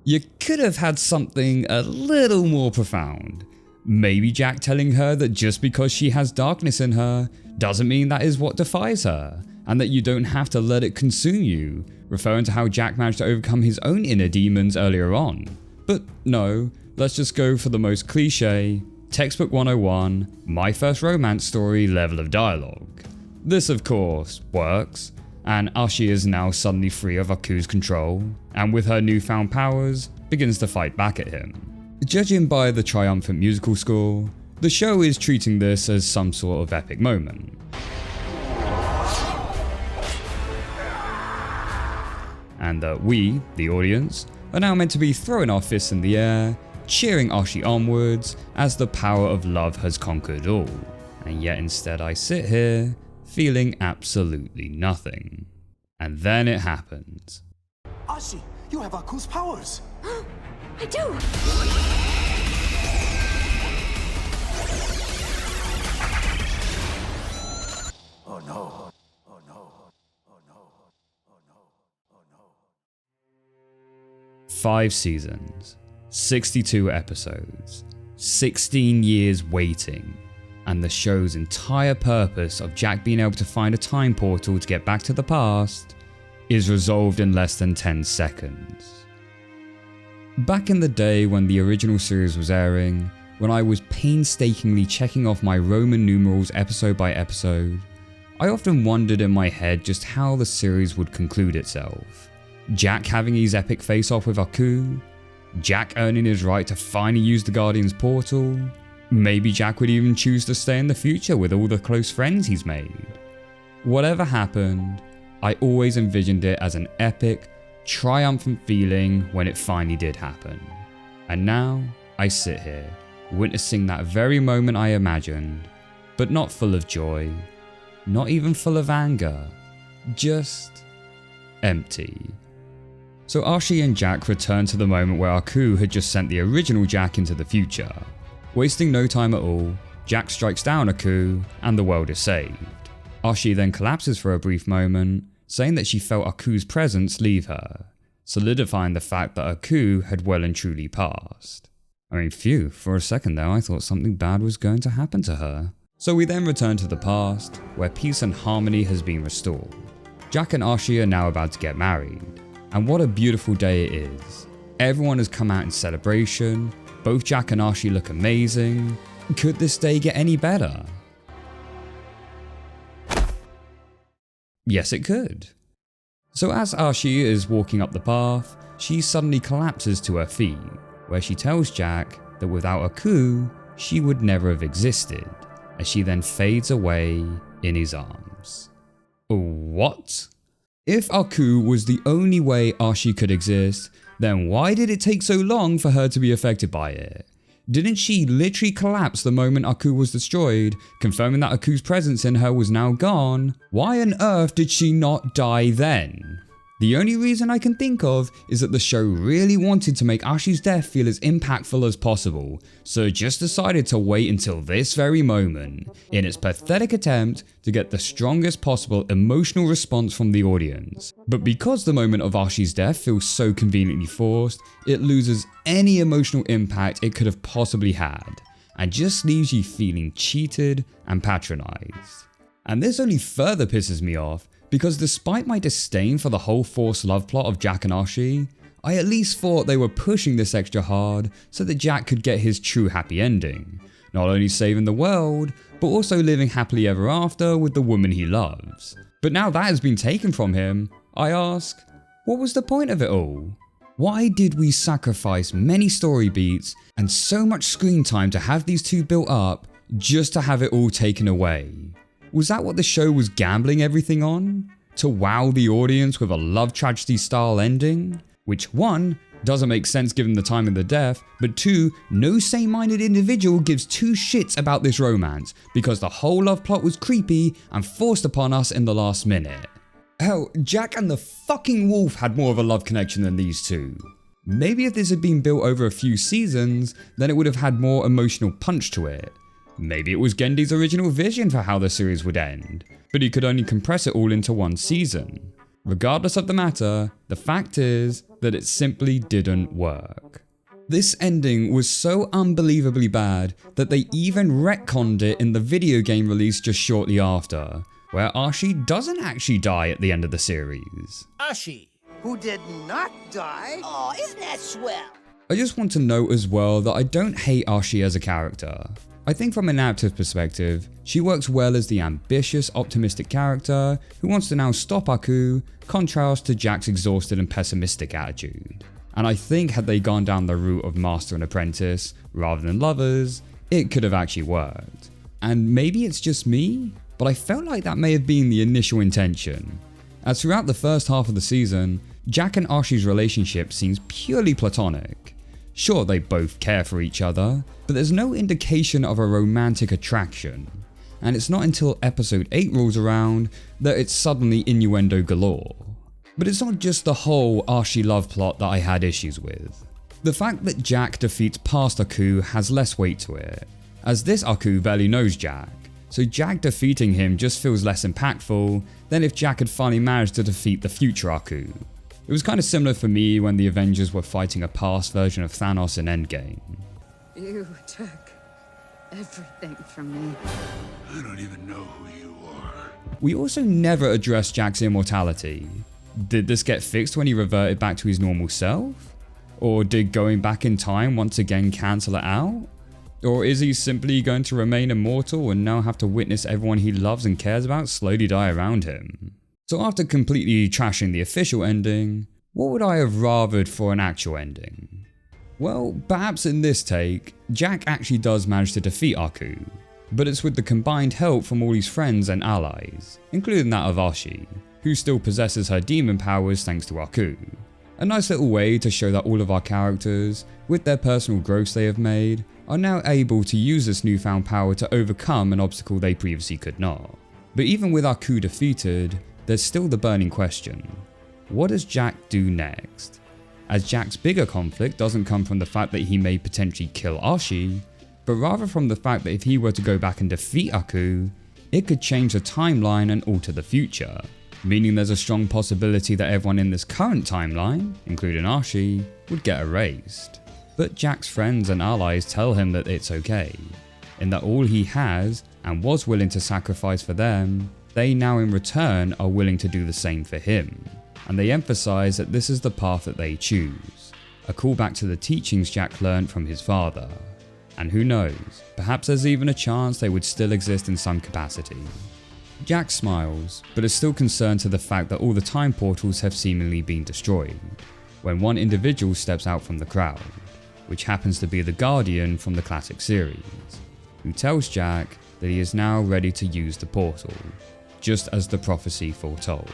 A: You could have had something a little more profound. Maybe Jack telling her that just because she has darkness in her doesn't mean that is what defies her, and that you don't have to let it consume you, referring to how Jack managed to overcome his own inner demons earlier on. But no, let's just go for the most cliche, textbook 101, my first romance story level of dialogue. This of course works, and Archie is now suddenly free of Aku's control, and with her newfound powers, begins to fight back at him. Judging by the triumphant musical score, the show is treating this as some sort of epic moment. And that we, the audience, are now meant to be throwing our fists in the air, cheering Archie onwards as the power of love has conquered all. And yet instead I sit here, feeling absolutely nothing. And then it happens.
H: Archie, you have Aku's powers!
L: I do!
J: Oh no. Oh no. Oh no. Oh no. Oh no.
A: 5 seasons, 62 episodes, 16 years waiting, and the show's entire purpose of Jack being able to find a time portal to get back to the past is resolved in less than 10 seconds. Back in the day when the original series was airing, when I was painstakingly checking off my Roman numerals episode by episode, I often wondered in my head just how the series would conclude itself. Jack having his epic face-off with Aku, Jack earning his right to finally use the Guardian's portal, maybe Jack would even choose to stay in the future with all the close friends he's made. Whatever happened, I always envisioned it as an epic, triumphant feeling when it finally did happen. And now I sit here, witnessing that very moment I imagined, but not full of joy, not even full of anger, just empty. So Archie and Jack return to the moment where Aku had just sent the original Jack into the future. Wasting no time at all, Jack strikes down Aku and the world is saved. Archie then collapses for a brief moment, saying that she felt Aku's presence leave her, solidifying the fact that Aku had well and truly passed. I mean, phew, for a second there I thought something bad was going to happen to her. So we then return to the past, where peace and harmony has been restored. Jack and Archie are now about to get married, and what a beautiful day it is. Everyone has come out in celebration, both Jack and Archie look amazing. Could this day get any better? Yes, it could. So as Archie is walking up the path, she suddenly collapses to her feet, where she tells Jack that without Aku, she would never have existed, as she then fades away in his arms. What? If Aku was the only way Archie could exist, then why did it take so long for her to be affected by it? Didn't she literally collapse the moment Aku was destroyed, confirming that Aku's presence in her was now gone? Why on earth did she not die then? The only reason I can think of is that the show really wanted to make Archie's death feel as impactful as possible, so just decided to wait until this very moment, in its pathetic attempt to get the strongest possible emotional response from the audience. But because the moment of Archie's death feels so conveniently forced, it loses any emotional impact it could have possibly had. and just leaves you feeling cheated and patronized. And this only further pisses me off because despite my disdain for the whole forced love plot of Jack and Archie, I at least thought they were pushing this extra hard so that Jack could get his true happy ending, not only saving the world, but also living happily ever after with the woman he loves. But now that has been taken from him, I ask, what was the point of it all? Why did we sacrifice many story beats and so much screen time to have these two built up just to have it all taken away? Was that what the show was gambling everything on? To wow the audience with a love tragedy style ending? Which 1, doesn't make sense given the time of the death, but 2, no sane-minded individual gives 2 shits about this romance because the whole love plot was creepy and forced upon us in the last minute. Hell, Jack and the fucking wolf had more of a love connection than these two. Maybe if this had been built over a few seasons, then it would have had more emotional punch to it. Maybe it was Gendy's original vision for how the series would end, but he could only compress it all into one season. Regardless of the matter, the fact is that it simply didn't work. This ending was so unbelievably bad that they even retconned it in the video game release just shortly after, where Archie doesn't actually die at the end of the series.
O: Archie, who did not die? Oh, isn't that swell?
A: I just want to note as well that I don't hate Archie as a character. I think from a narrative perspective, she works well as the ambitious, optimistic character who wants to now stop Aku, contrast to Jack's exhausted and pessimistic attitude. And I think had they gone down the route of master and apprentice rather than lovers, it could have actually worked. And maybe it's just me, but I felt like that may have been the initial intention, as throughout the first half of the season, Jack and Archie's relationship seems purely platonic. Sure, they both care for each other, but there's no indication of a romantic attraction, and it's not until episode 8 rolls around that it's suddenly innuendo galore. But it's not just the whole Archie love plot that I had issues with. The fact that Jack defeats past Aku has less weight to it, as this Aku barely knows Jack, so Jack defeating him just feels less impactful than if Jack had finally managed to defeat the future Aku. It was kind of similar for me when the Avengers were fighting a past version of Thanos in Endgame.
P: You took everything from me.
M: I don't even know who you are.
A: We also never addressed Jack's immortality. Did this get fixed when he reverted back to his normal self? Or did going back in time once again cancel it out? Or is he simply going to remain immortal and now have to witness everyone he loves and cares about slowly die around him? So after completely trashing the official ending, what would I have rathered for an actual ending? Well, perhaps in this take, Jack actually does manage to defeat Aku, but it's with the combined help from all his friends and allies, including that of Archie, who still possesses her demon powers thanks to Aku. A nice little way to show that all of our characters, with their personal growths they have made, are now able to use this newfound power to overcome an obstacle they previously could not. But even with Aku defeated, there's still the burning question: what does Jack do next? As Jack's bigger conflict doesn't come from the fact that he may potentially kill Archie, but rather from the fact that if he were to go back and defeat Aku, it could change the timeline and alter the future, meaning there's a strong possibility that everyone in this current timeline, including Archie, would get erased. But Jack's friends and allies tell him that it's okay, in that all he has and was willing to sacrifice for them, they now in return are willing to do the same for him, and they emphasize that this is the path that they choose, a callback to the teachings Jack learned from his father. And who knows, perhaps there's even a chance they would still exist in some capacity. Jack smiles, but is still concerned to the fact that all the time portals have seemingly been destroyed, when one individual steps out from the crowd, which happens to be the Guardian from the classic series, who tells Jack that he is now ready to use the portal, just as the prophecy foretold.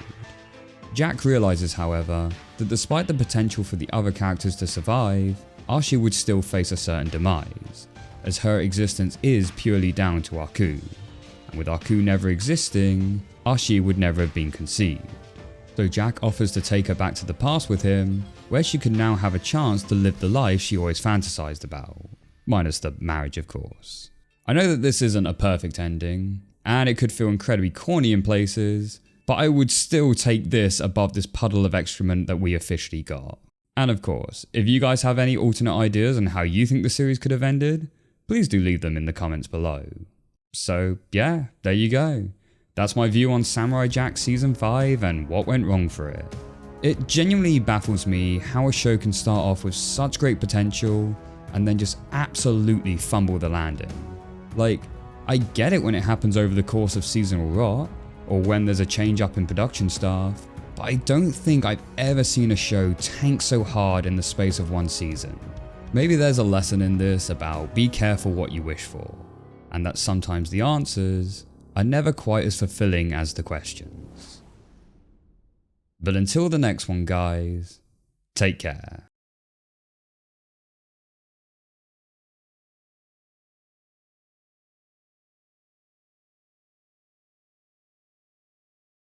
A: Jack realizes, however, that despite the potential for the other characters to survive, Archie would still face a certain demise, as her existence is purely down to Aku, and with Aku never existing, Archie would never have been conceived. So Jack offers to take her back to the past with him, where she could now have a chance to live the life she always fantasized about, minus the marriage of course. I know that this isn't a perfect ending, and it could feel incredibly corny in places, but I would still take this above this puddle of excrement that we officially got. And of course, if you guys have any alternate ideas on how you think the series could have ended, please do leave them in the comments below. So yeah, there you go. That's my view on Samurai Jack Season 5 and what went wrong for it. It genuinely baffles me how a show can start off with such great potential and then just absolutely fumble the landing. Like, I get it when it happens over the course of seasonal rot, or when there's a change up in production staff, but I don't think I've ever seen a show tank so hard in the space of one season. Maybe there's a lesson in this about be careful what you wish for, and that sometimes the answers are never quite as fulfilling as the questions. But until the next one, guys, take care.